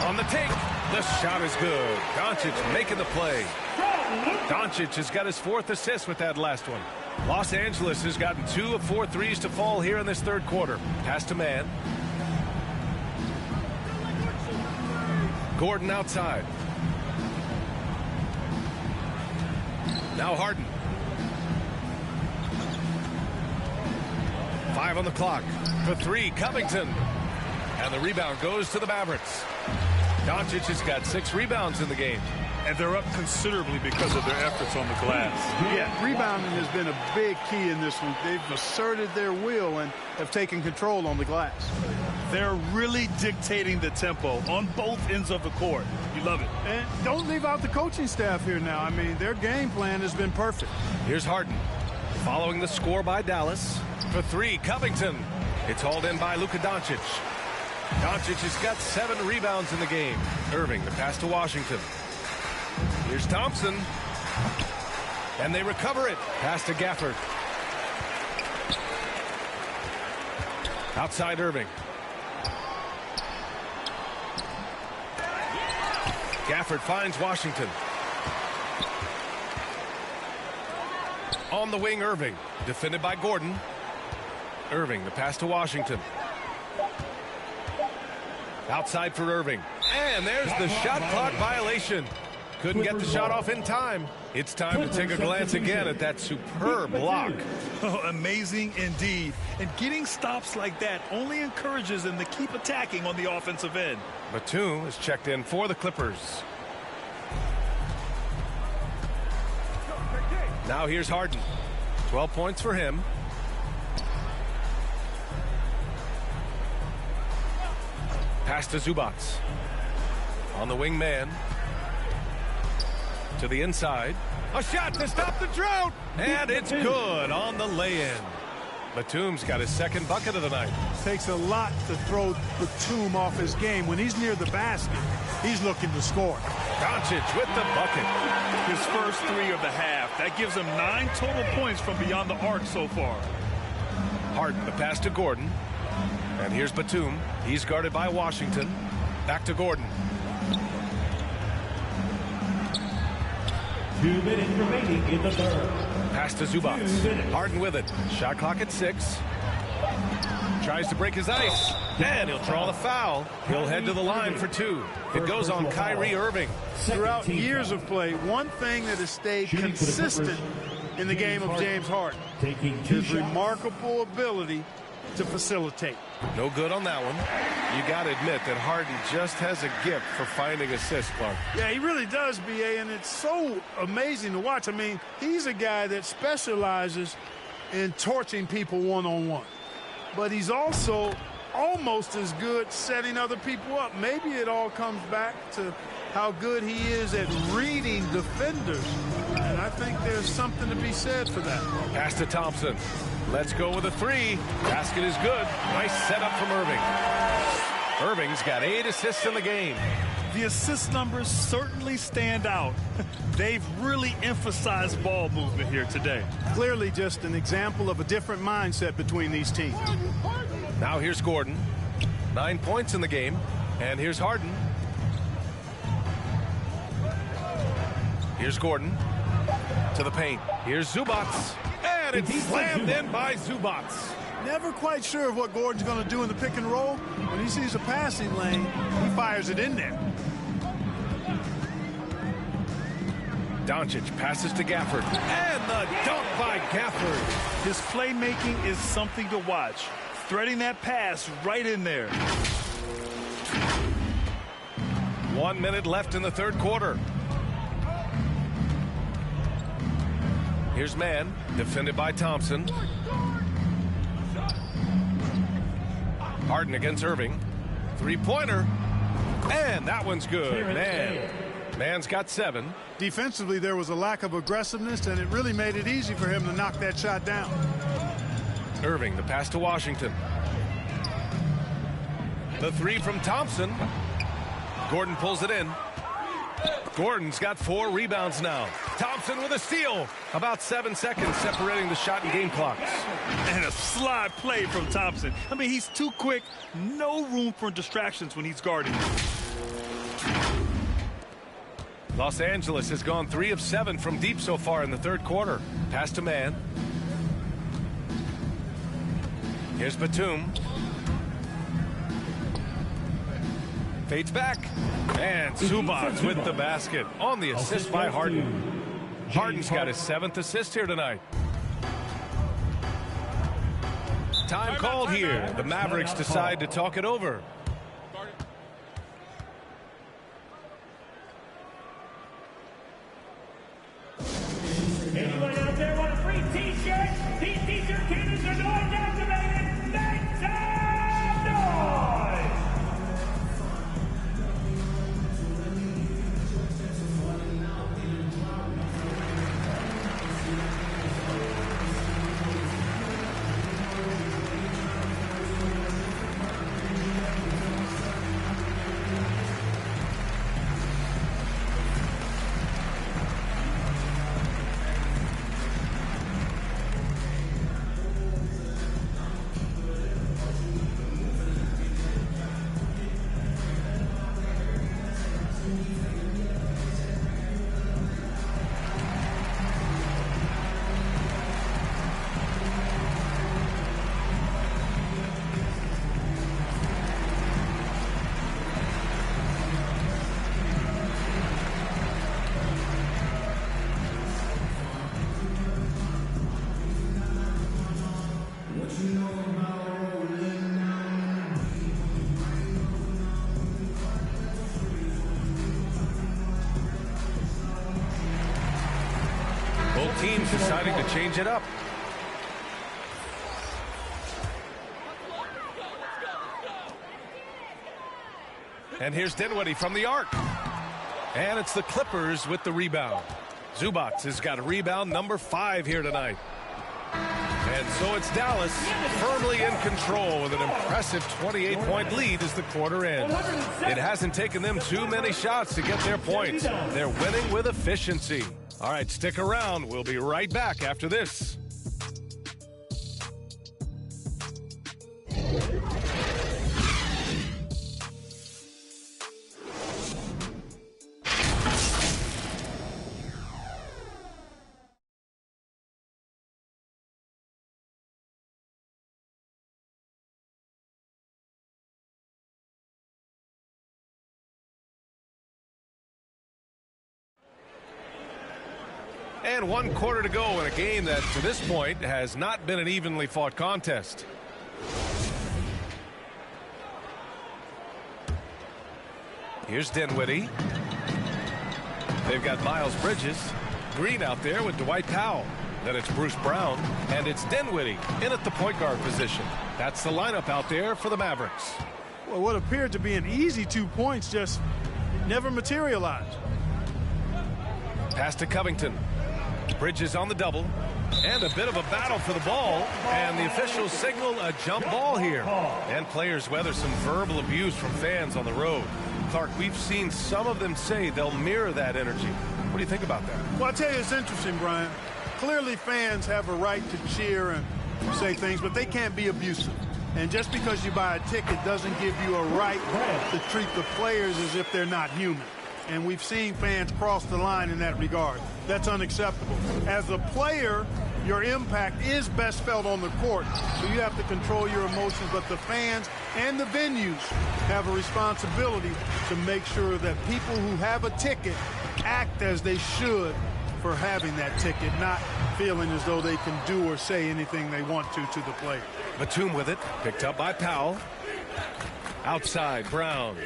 on the take. The shot is good. Doncic making the play. Doncic has got his 4th assist with that last one. Los Angeles has gotten 2 of 4 threes to fall here in this third quarter. Pass to Man. Gordon outside. Now Harden. 5 on the clock. For 3, Covington. And the rebound goes to the Mavericks. Doncic has got 6 rebounds in the game. And they're up considerably because of their efforts on the glass. Yeah, rebounding has been a big key in this one. They've asserted their will and have taken control on the glass. They're really dictating the tempo on both ends of the court. You love it. And don't leave out the coaching staff here now. I mean, their game plan has been perfect. Here's Harden. Following the score by Dallas. For 3, Covington. It's hauled in by Luka Doncic. Doncic has got 7 rebounds in the game. Irving, the pass to Washington. Here's Thompson. And they recover it. Pass to Gafford. Outside Irving. Gafford finds Washington. On the wing, Irving. Defended by Gordon. Irving, the pass to Washington. Outside for Irving. And there's the shot clock violation. Couldn't get the shot off in time. It's time to take a glance again at that superb block. Oh, amazing indeed. And getting stops like that only encourages them to keep attacking on the offensive end. Batum is checked in for the Clippers. Now here's Harden. 12 points for him. Pass to Zubac. On the wing man. To the inside. A shot to stop the drought. And it's good on the lay-in. Batum's got his second bucket of the night. Takes a lot to throw Batum off his game. When he's near the basket, he's looking to score. Doncic with the bucket. His first 3 of the half. That gives him 9 total points from beyond the arc so far. Harden, the pass to Gordon. And here's Batum. He's guarded by Washington. Back to Gordon. 2 minutes remaining in the third. Pass to Zubac. Harden with it. Shot clock at 6. Tries to break his ice. And he'll draw the foul. He'll head to the line for 2. It goes on Kyrie Irving. Throughout years of play, one thing that has stayed consistent in the game of James Harden is remarkable ability to facilitate. No good on that one. You got to admit that Harden just has a gift for finding assists, Clark. Yeah, he really does, B.A., and it's so amazing to watch. I mean, he's a guy that specializes in torching people one-on-one. But he's also almost as good setting other people up. Maybe it all comes back to how good he is at reading defenders. And I think there's something to be said for that. Pass to Thompson. Let's go with a 3. Basket is good. Nice setup from Irving. Irving's got 8 assists in the game. The assist numbers certainly stand out. They've really emphasized ball movement here today. Clearly just an example of a different mindset between these teams. Now here's Gordon. 9 points in the game. And here's Harden. Here's Gordon. To the paint. Here's Zubac. And it's slammed in by Zubac. Never quite sure of what Gordon's going to do in the pick and roll. When he sees a passing lane, he fires it in there. Doncic passes to Gafford. And the dunk by Gafford. His playmaking is something to watch. Threading that pass right in there. 1 minute left in the third quarter. Here's Mann, defended by Thompson. Harden against Irving. 3-pointer. And that one's good. Mann's got 7. Defensively, there was a lack of aggressiveness, and it really made it easy for him to knock that shot down. Irving, the pass to Washington. The 3 from Thompson. Gordon pulls it in. Gordon's got 4 rebounds now. Thompson with a steal. About 7 seconds separating the shot and game clocks. And a slide play from Thompson. I mean, he's too quick. No room for distractions when he's guarding. Los Angeles has gone 3 of 7 from deep so far in the third quarter. Pass to Mann. Here's Batum. Fades back. And Zubac with the basket on the assist by Harden. Harden's got his 7th assist here tonight. Time called here. The Mavericks decide to talk it over. Anyone out there want a free t-shirt? These t-shirt cannons are going activated. Make some noise! Both teams deciding to change it up. And here's Dinwiddie from the arc. And it's the Clippers with the rebound. Zubac has got a rebound number 5 here tonight. And so it's Dallas firmly in control with an impressive 28-point lead as the quarter ends. It hasn't taken them too many shots to get their points. They're winning with efficiency. All right, stick around. We'll be right back after this. And 1 quarter to go in a game that, to this point, has not been an evenly fought contest. Here's Dinwiddie. They've got Miles Bridges. Green out there with Dwight Powell. Then it's Bruce Brown. And it's Dinwiddie in at the point guard position. That's the lineup out there for the Mavericks. Well, what appeared to be an easy 2 points just never materialized. Pass to Covington. Bridges on the double. And a bit of a battle for the ball. And the officials signal a jump ball here. And players weather some verbal abuse from fans on the road. Clark, we've seen some of them say they'll mirror that energy. What do you think about that? Well, I tell you, it's interesting, Brian. Clearly fans have a right to cheer and say things, but they can't be abusive. And just because you buy a ticket doesn't give you a right to treat the players as if they're not human. And we've seen fans cross the line in that regard. That's unacceptable. As a player, your impact is best felt on the court, so you have to control your emotions, but the fans and the venues have a responsibility to make sure that people who have a ticket act as they should for having that ticket, not feeling as though they can do or say anything they want to the player. Batum with it, picked up by Powell. Outside, Brown.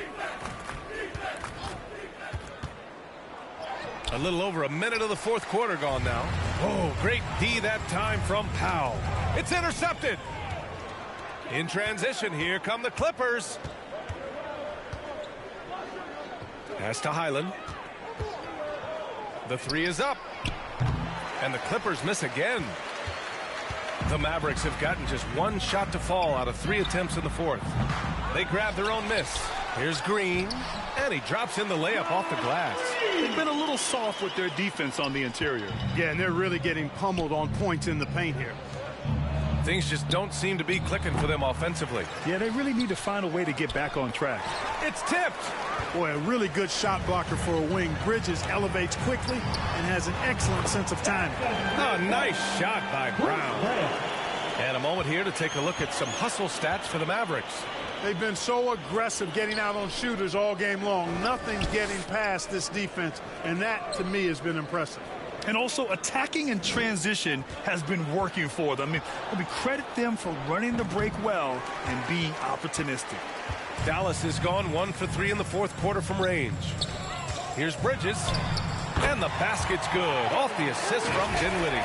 A little over a minute of the 4th quarter gone now. Oh, great D that time from Powell. It's intercepted. In transition, here come the Clippers. Pass to Highland. The 3 is up. And the Clippers miss again. The Mavericks have gotten just 1 shot to fall out of 3 attempts in the 4th. They grab their own miss. Here's Green, and he drops in the layup off the glass. They've been a little soft with their defense on the interior. Yeah, and they're really getting pummeled on points in the paint here. Things just don't seem to be clicking for them offensively. Yeah, they really need to find a way to get back on track. It's tipped. Boy, a really good shot blocker for a wing. Bridges elevates quickly and has an excellent sense of timing. Oh, nice shot by Brown. And a moment here to take a look at some hustle stats for the Mavericks. They've been so aggressive getting out on shooters all game long. Nothing's getting past this defense, and that, to me, has been impressive. And also, attacking in transition has been working for them. I mean, credit them for running the break well and being opportunistic. Dallas has gone 1 for 3 in the 4th quarter from range. Here's Bridges, and the basket's good off the assist from Dinwiddie.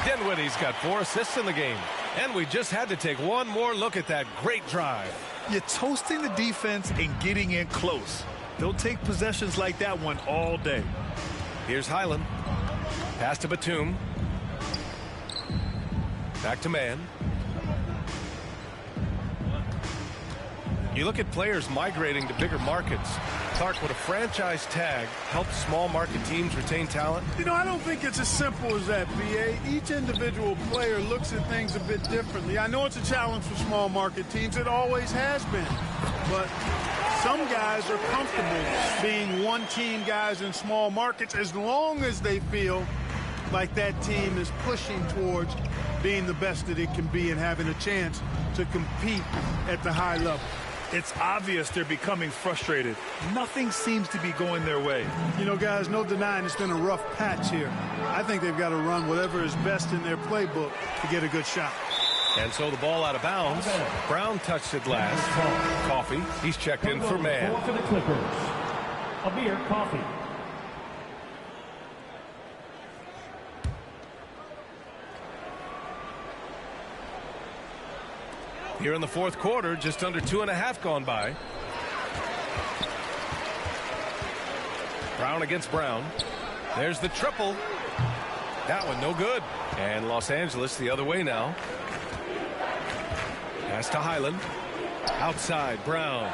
Dinwiddie's got 4 assists in the game. And we just had to take one more look at that great drive. You're toasting the defense and getting in close. They'll take possessions like that one all day. Here's Highland. Pass to Batum. Back to man. You look at players migrating to bigger markets. Clark, would a franchise tag help small market teams retain talent? You know, I don't think it's as simple as that, B.A. Each individual player looks at things a bit differently. I know it's a challenge for small market teams. It always has been. But some guys are comfortable being one-team guys in small markets as long as they feel like that team is pushing towards being the best that it can be and having a chance to compete at the high level. It's obvious they're becoming frustrated. Nothing seems to be going their way. You know, guys, no denying it's been a rough patch here. I think they've got to run whatever is best in their playbook to get a good shot. And so the ball out of bounds. Brown touched it last. Coffee, he's checked in for man. For the Clippers, Amir Coffee. Here in the fourth quarter, just under 2.5 gone by. Brown against Brown. There's the triple. That one no good. And Los Angeles the other way now. Pass to Highland. Outside, Brown.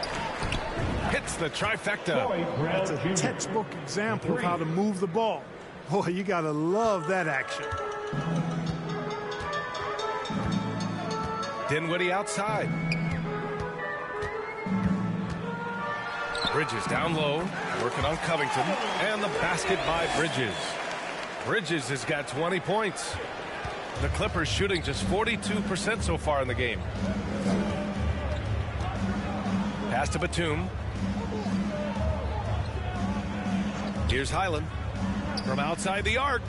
Hits the trifecta. That's a textbook example of how to move the ball. Boy, you got to love that action. Dinwiddie outside. Bridges down low, working on Covington, and the basket by Bridges. Bridges has got 20 points. The Clippers shooting just 42% so far in the game. Pass to Batum. Here's Highland from outside the arc.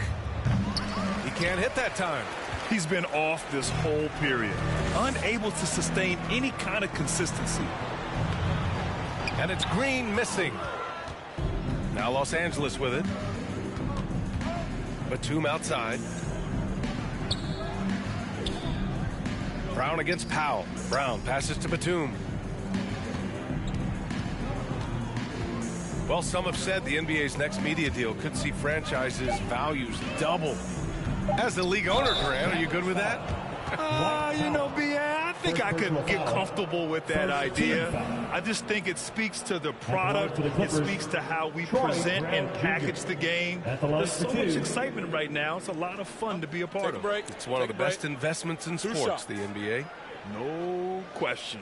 He can't hit that time. He's been off this whole period, unable to sustain any kind of consistency. And it's Green missing. Now Los Angeles with it. Batum outside. Brown against Powell. Brown passes to Batum. Well, some have said the NBA's next media deal could see franchises' values double. As a league owner, Grant, are you good with that? You know, I think I could get comfortable with that idea. I just think it speaks to the product. It speaks to how we present and package the game. There's so much excitement right now. It's a lot of fun to be a part of. It's one of the best investments in sports, the NBA. No question.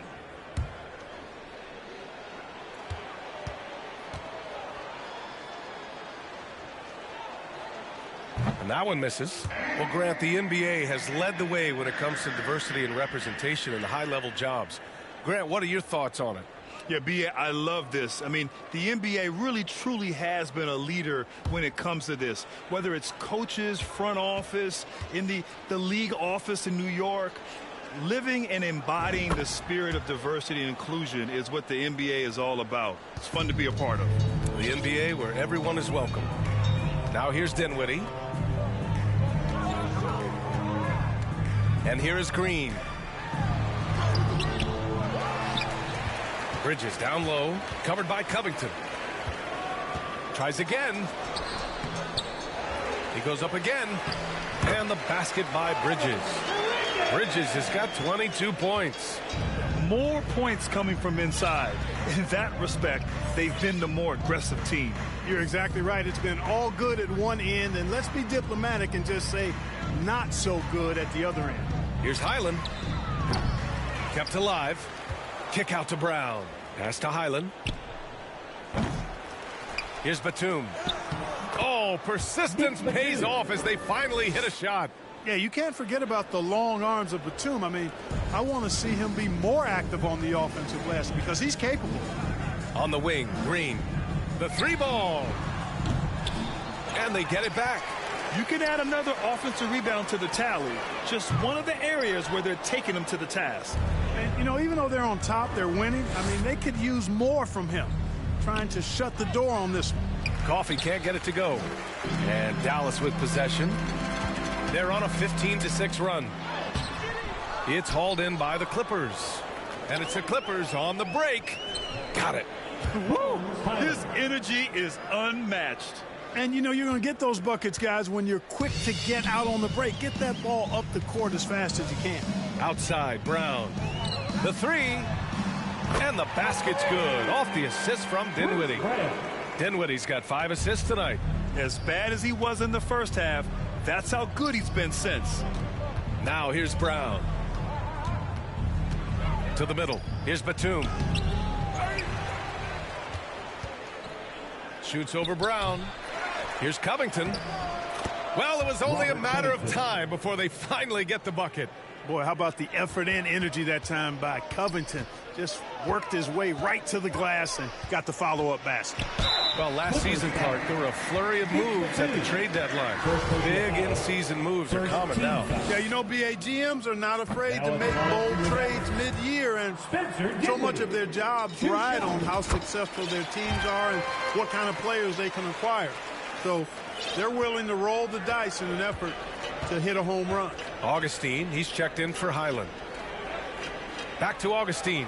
And that one misses. Well, Grant, the NBA has led the way when it comes to diversity and representation in the high-level jobs. Grant, what are your thoughts on it? Yeah, B.A., I love this. I mean, the NBA really, truly has been a leader when it comes to this. Whether it's coaches, front office, in the league office in New York, living and embodying the spirit of diversity and inclusion is what the NBA is all about. It's fun to be a part of. The NBA where everyone is welcome. Now here's Dinwiddie. And here is Green. Bridges down low, covered by Covington. Tries again. He goes up again. And the basket by Bridges. Bridges has got 22 points. More points coming from inside. In that respect, they've been the more aggressive team. You're exactly right. It's been all good at one end, and let's be diplomatic and just say not so good at the other end. Here's Highland. Kept alive. Kick out to Brown. Pass to Highland. Here's Batum. Oh, persistence pays off as they finally hit a shot. Yeah, you can't forget about the long arms of Batum. I mean, I want to see him be more active on the offensive glass because he's capable. On the wing, Green. The three ball. And they get it back. You can add another offensive rebound to the tally. Just one of the areas where they're taking them to the task. And, you know, even though they're on top, they're winning. I mean, they could use more from him. Trying to shut the door on this one. Coffee can't get it to go. And Dallas with possession. They're on a 15-6 run. It's hauled in by the Clippers. And it's the Clippers on the break. Got it. Woo! His energy is unmatched. And, you know, you're going to get those buckets, guys, when you're quick to get out on the break. Get that ball up the court as fast as you can. Outside, Brown. The three. And the basket's good. Off the assist from Dinwiddie. Dinwiddie's got 5 assists tonight. As bad as he was in the first half, that's how good he's been since. Now here's Brown. To the middle. Here's Batum. Shoots over Brown. Here's Covington. Well, it was only a matter of time before they finally get the bucket. Boy, how about the effort and energy that time by Covington? Just worked his way right to the glass and got the follow-up basket. Well, last season, Clark, there were a flurry of moves at the trade deadline. Big in-season moves are common now. Yeah, you know, BA, GMs are not afraid to make bold trades mid-year, and so much of their jobs ride on how successful their teams are and what kind of players they can acquire. So they're willing to roll the dice in an effort to hit a home run. Augustine, he's checked in for Highland. Back to Augustine.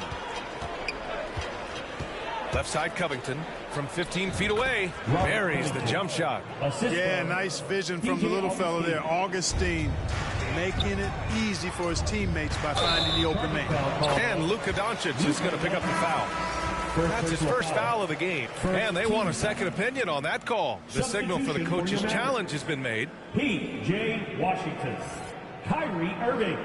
Left side Covington from 15 feet away. Buries the jump shot. Yeah, nice vision from the little fella there. Augustine making it easy for his teammates by finding the open man. And Luka Doncic is going to pick up the foul. That's his first foul of the game. And they want a second opinion on that call. The signal for the coach's challenge has been made. P.J. Washington. Kyrie Irving.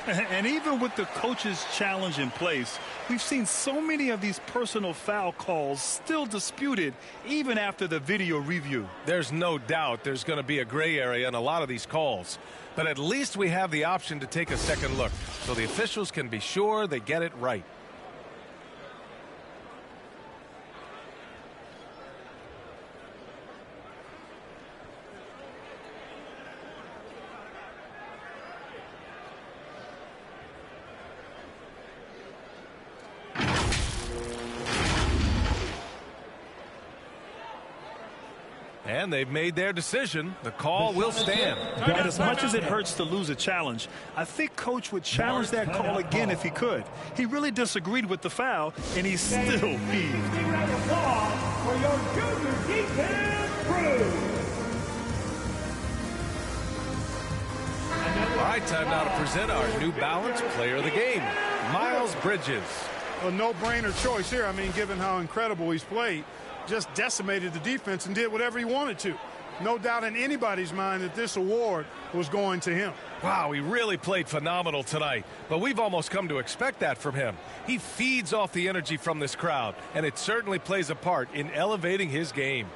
And even with the coach's challenge in place, we've seen so many of these personal foul calls still disputed even after the video review. There's no doubt there's going to be a gray area in a lot of these calls. But at least we have the option to take a second look so the officials can be sure they get it right. And they've made their decision. The call will stand. And as much as it hurts to lose a challenge, I think Coach would challenge that call again if he could. He really disagreed with the foul, and he's still peeved. For your junior defense crew. All right, time now to present our New Balance Player of the Game, Miles Bridges. A no-brainer choice here. I mean, given how incredible he's played, just decimated the defense and did whatever he wanted to. No doubt in anybody's mind that this award was going to him. Wow, he really played phenomenal tonight, but we've almost come to expect that from him. He feeds off the energy from this crowd, and it certainly plays a part in elevating his game.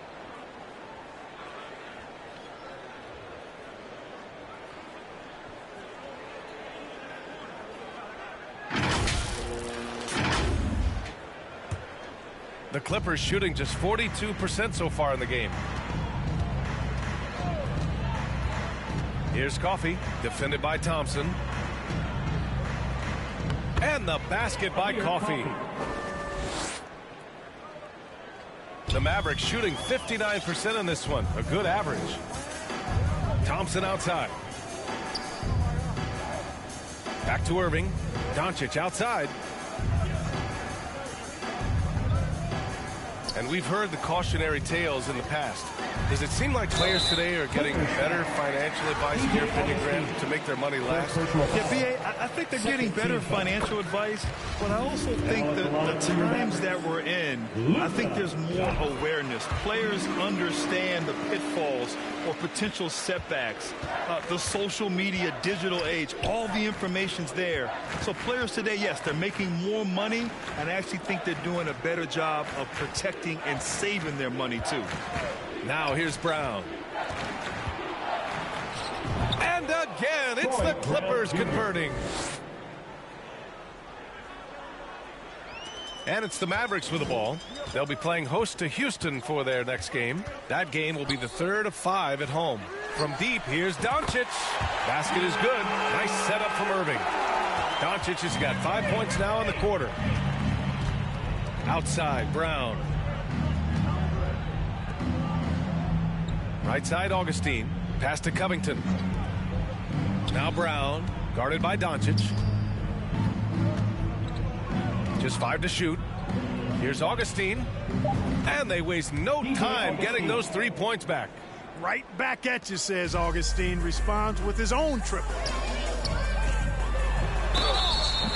The Clippers shooting just 42% so far in the game. Here's Coffey, defended by Thompson. And the basket by Coffey. The Mavericks shooting 59% in this one, a good average. Thompson outside. Back to Irving. Doncic outside. And we've heard the cautionary tales in the past. Does it seem like players today are getting better financial advice, in your opinion, Grant, to make their money last? Yeah, B.A., I think they're getting better financial advice, but I also think that the times that we're in, I think there's more awareness. Players understand the pitfalls or potential setbacks. The social media, digital age, all the information's there. So players today, yes, they're making more money, and I actually think they're doing a better job of protecting and saving their money, too. Now here's Brown. And again, it's the Clippers converting. And it's the Mavericks with the ball. They'll be playing host to Houston for their next game. That game will be the third of 5 at home. From deep, here's Doncic. Basket is good. Nice setup from Irving. Doncic has got 5 points now in the quarter. Outside, Brown. Right side, Augustine. Pass to Covington. Now Brown, guarded by Doncic. Just 5 to shoot. Here's Augustine. And they waste no time getting those 3 points back. Right back at you, says Augustine. Responds with his own triple.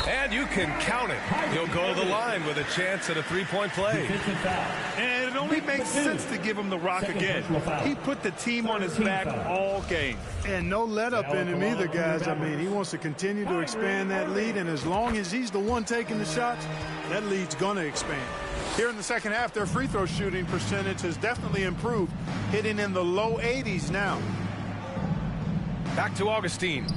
And you can count it. He'll go to the line with a chance at a 3-point play. And it only makes sense to give him the rock again. He put the team on his back all game. And no let up in him either, guys. I mean, he wants to continue to expand that lead, and as long as he's the one taking the shots, that lead's going to expand. Here in the second half, their free throw shooting percentage has definitely improved, hitting in the low 80s now. Back to Augustine.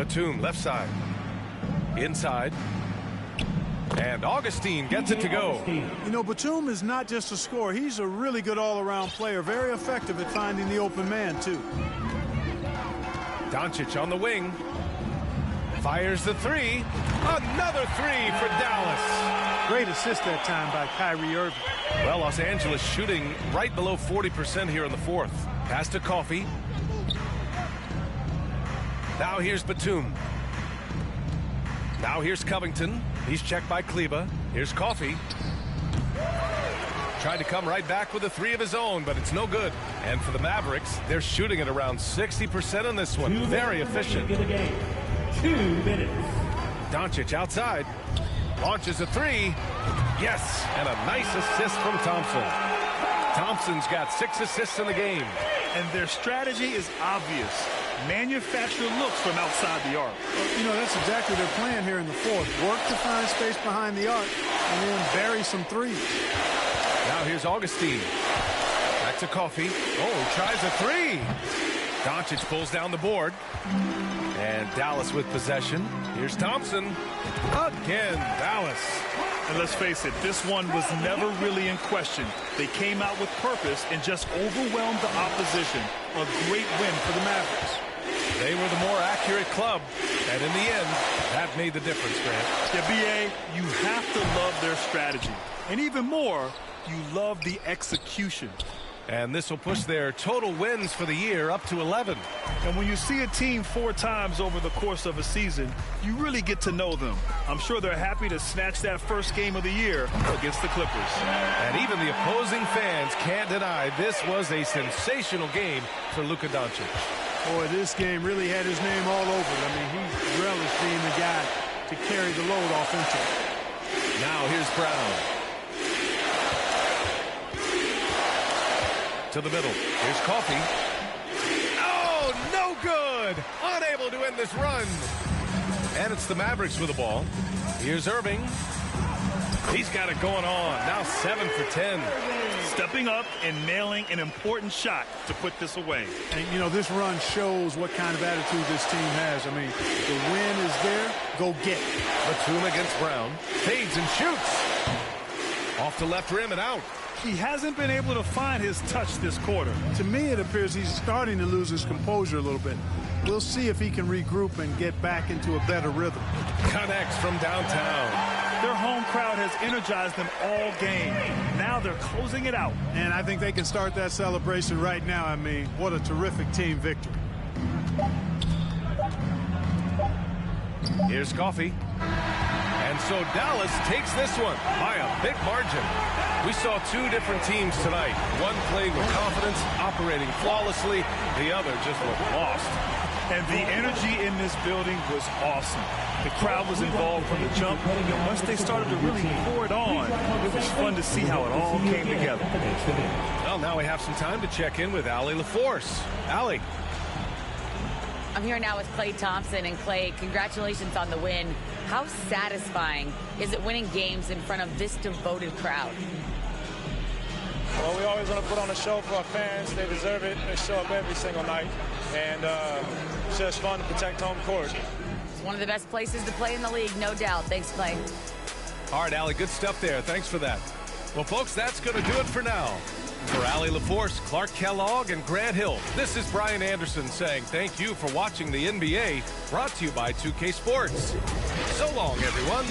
Batum, left side. Inside. And Augustine gets it to go. You know, Batum is not just a scorer. He's a really good all-around player. Very effective at finding the open man, too. Doncic on the wing. Fires the three. Another three for Dallas. Great assist that time by Kyrie Irving. Well, Los Angeles shooting right below 40% here in the fourth. Pass to Coffey. Now here's Batum. Now here's Covington. He's checked by Kleague. Here's Coffey. Tried to come right back with a three of his own, but it's no good. And for the Mavericks, they're shooting at around 60% on this one. Very efficient. 2 minutes. Doncic outside. Launches a three. Yes, and a nice assist from Thompson. Thompson's got 6 assists in the game. And their strategy is obvious. Manufacture looks from outside the arc. Well, you know, that's exactly their plan here in the fourth. Work to find space behind the arc and then bury some threes. Now here's Augustine. Back to Coffey. Oh, tries a three. Doncic pulls down the board. And Dallas with possession. Here's Thompson. Again, Dallas. And let's face it, this one was never really in question. They came out with purpose and just overwhelmed the opposition. A great win for the Mavericks. They were the more accurate club. And in the end, that made the difference, Grant. Yeah, BA, you have to love their strategy. And even more, you love the execution. And this will push their total wins for the year up to 11. And when you see a team 4 times over the course of a season, you really get to know them. I'm sure they're happy to snatch that first game of the year against the Clippers. And even the opposing fans can't deny this was a sensational game for Luka Doncic. Boy, this game really had his name all over it. I mean, he relished being the guy to carry the load offensively. Now here's Brown. To the middle. Here's Coffey. Oh, no good. Unable to end this run. And it's the Mavericks with the ball. Here's Irving. He's got it going on. Now 7 for 10. Stepping up and nailing an important shot to put this away. And, you know, this run shows what kind of attitude this team has. I mean, the win is there. Go get it. Batum against Brown. Fades and shoots. Off the left rim and out. He hasn't been able to find his touch this quarter. To me, it appears he's starting to lose his composure a little bit. We'll see if he can regroup and get back into a better rhythm. Connects from downtown. Their home crowd has energized them all game. Now they're closing it out. And I think they can start that celebration right now. I mean, what a terrific team victory. Here's Coffey. And so Dallas takes this one by a big margin. We saw 2 different teams tonight. One played with confidence, operating flawlessly. The other just looked lost. And the energy in this building was awesome. The crowd was involved from the jump. And once they started to really pour it on, it was fun to see how it all came together. Well, now we have some time to check in with Allie LaForce. Allie. I'm here now with Klay Thompson. And Klay, congratulations on the win. How satisfying is it winning games in front of this devoted crowd? Well, we always want to put on a show for our fans. They deserve it. They show up every single night. And it's just fun to protect home court. It's one of the best places to play in the league, no doubt. Thanks, Klay. All right, Allie, good stuff there. Thanks for that. Well, folks, that's going to do it for now. For Allie LaForce, Clark Kellogg, and Grant Hill, this is Brian Anderson saying thank you for watching the NBA, brought to you by 2K Sports. So long, everyone.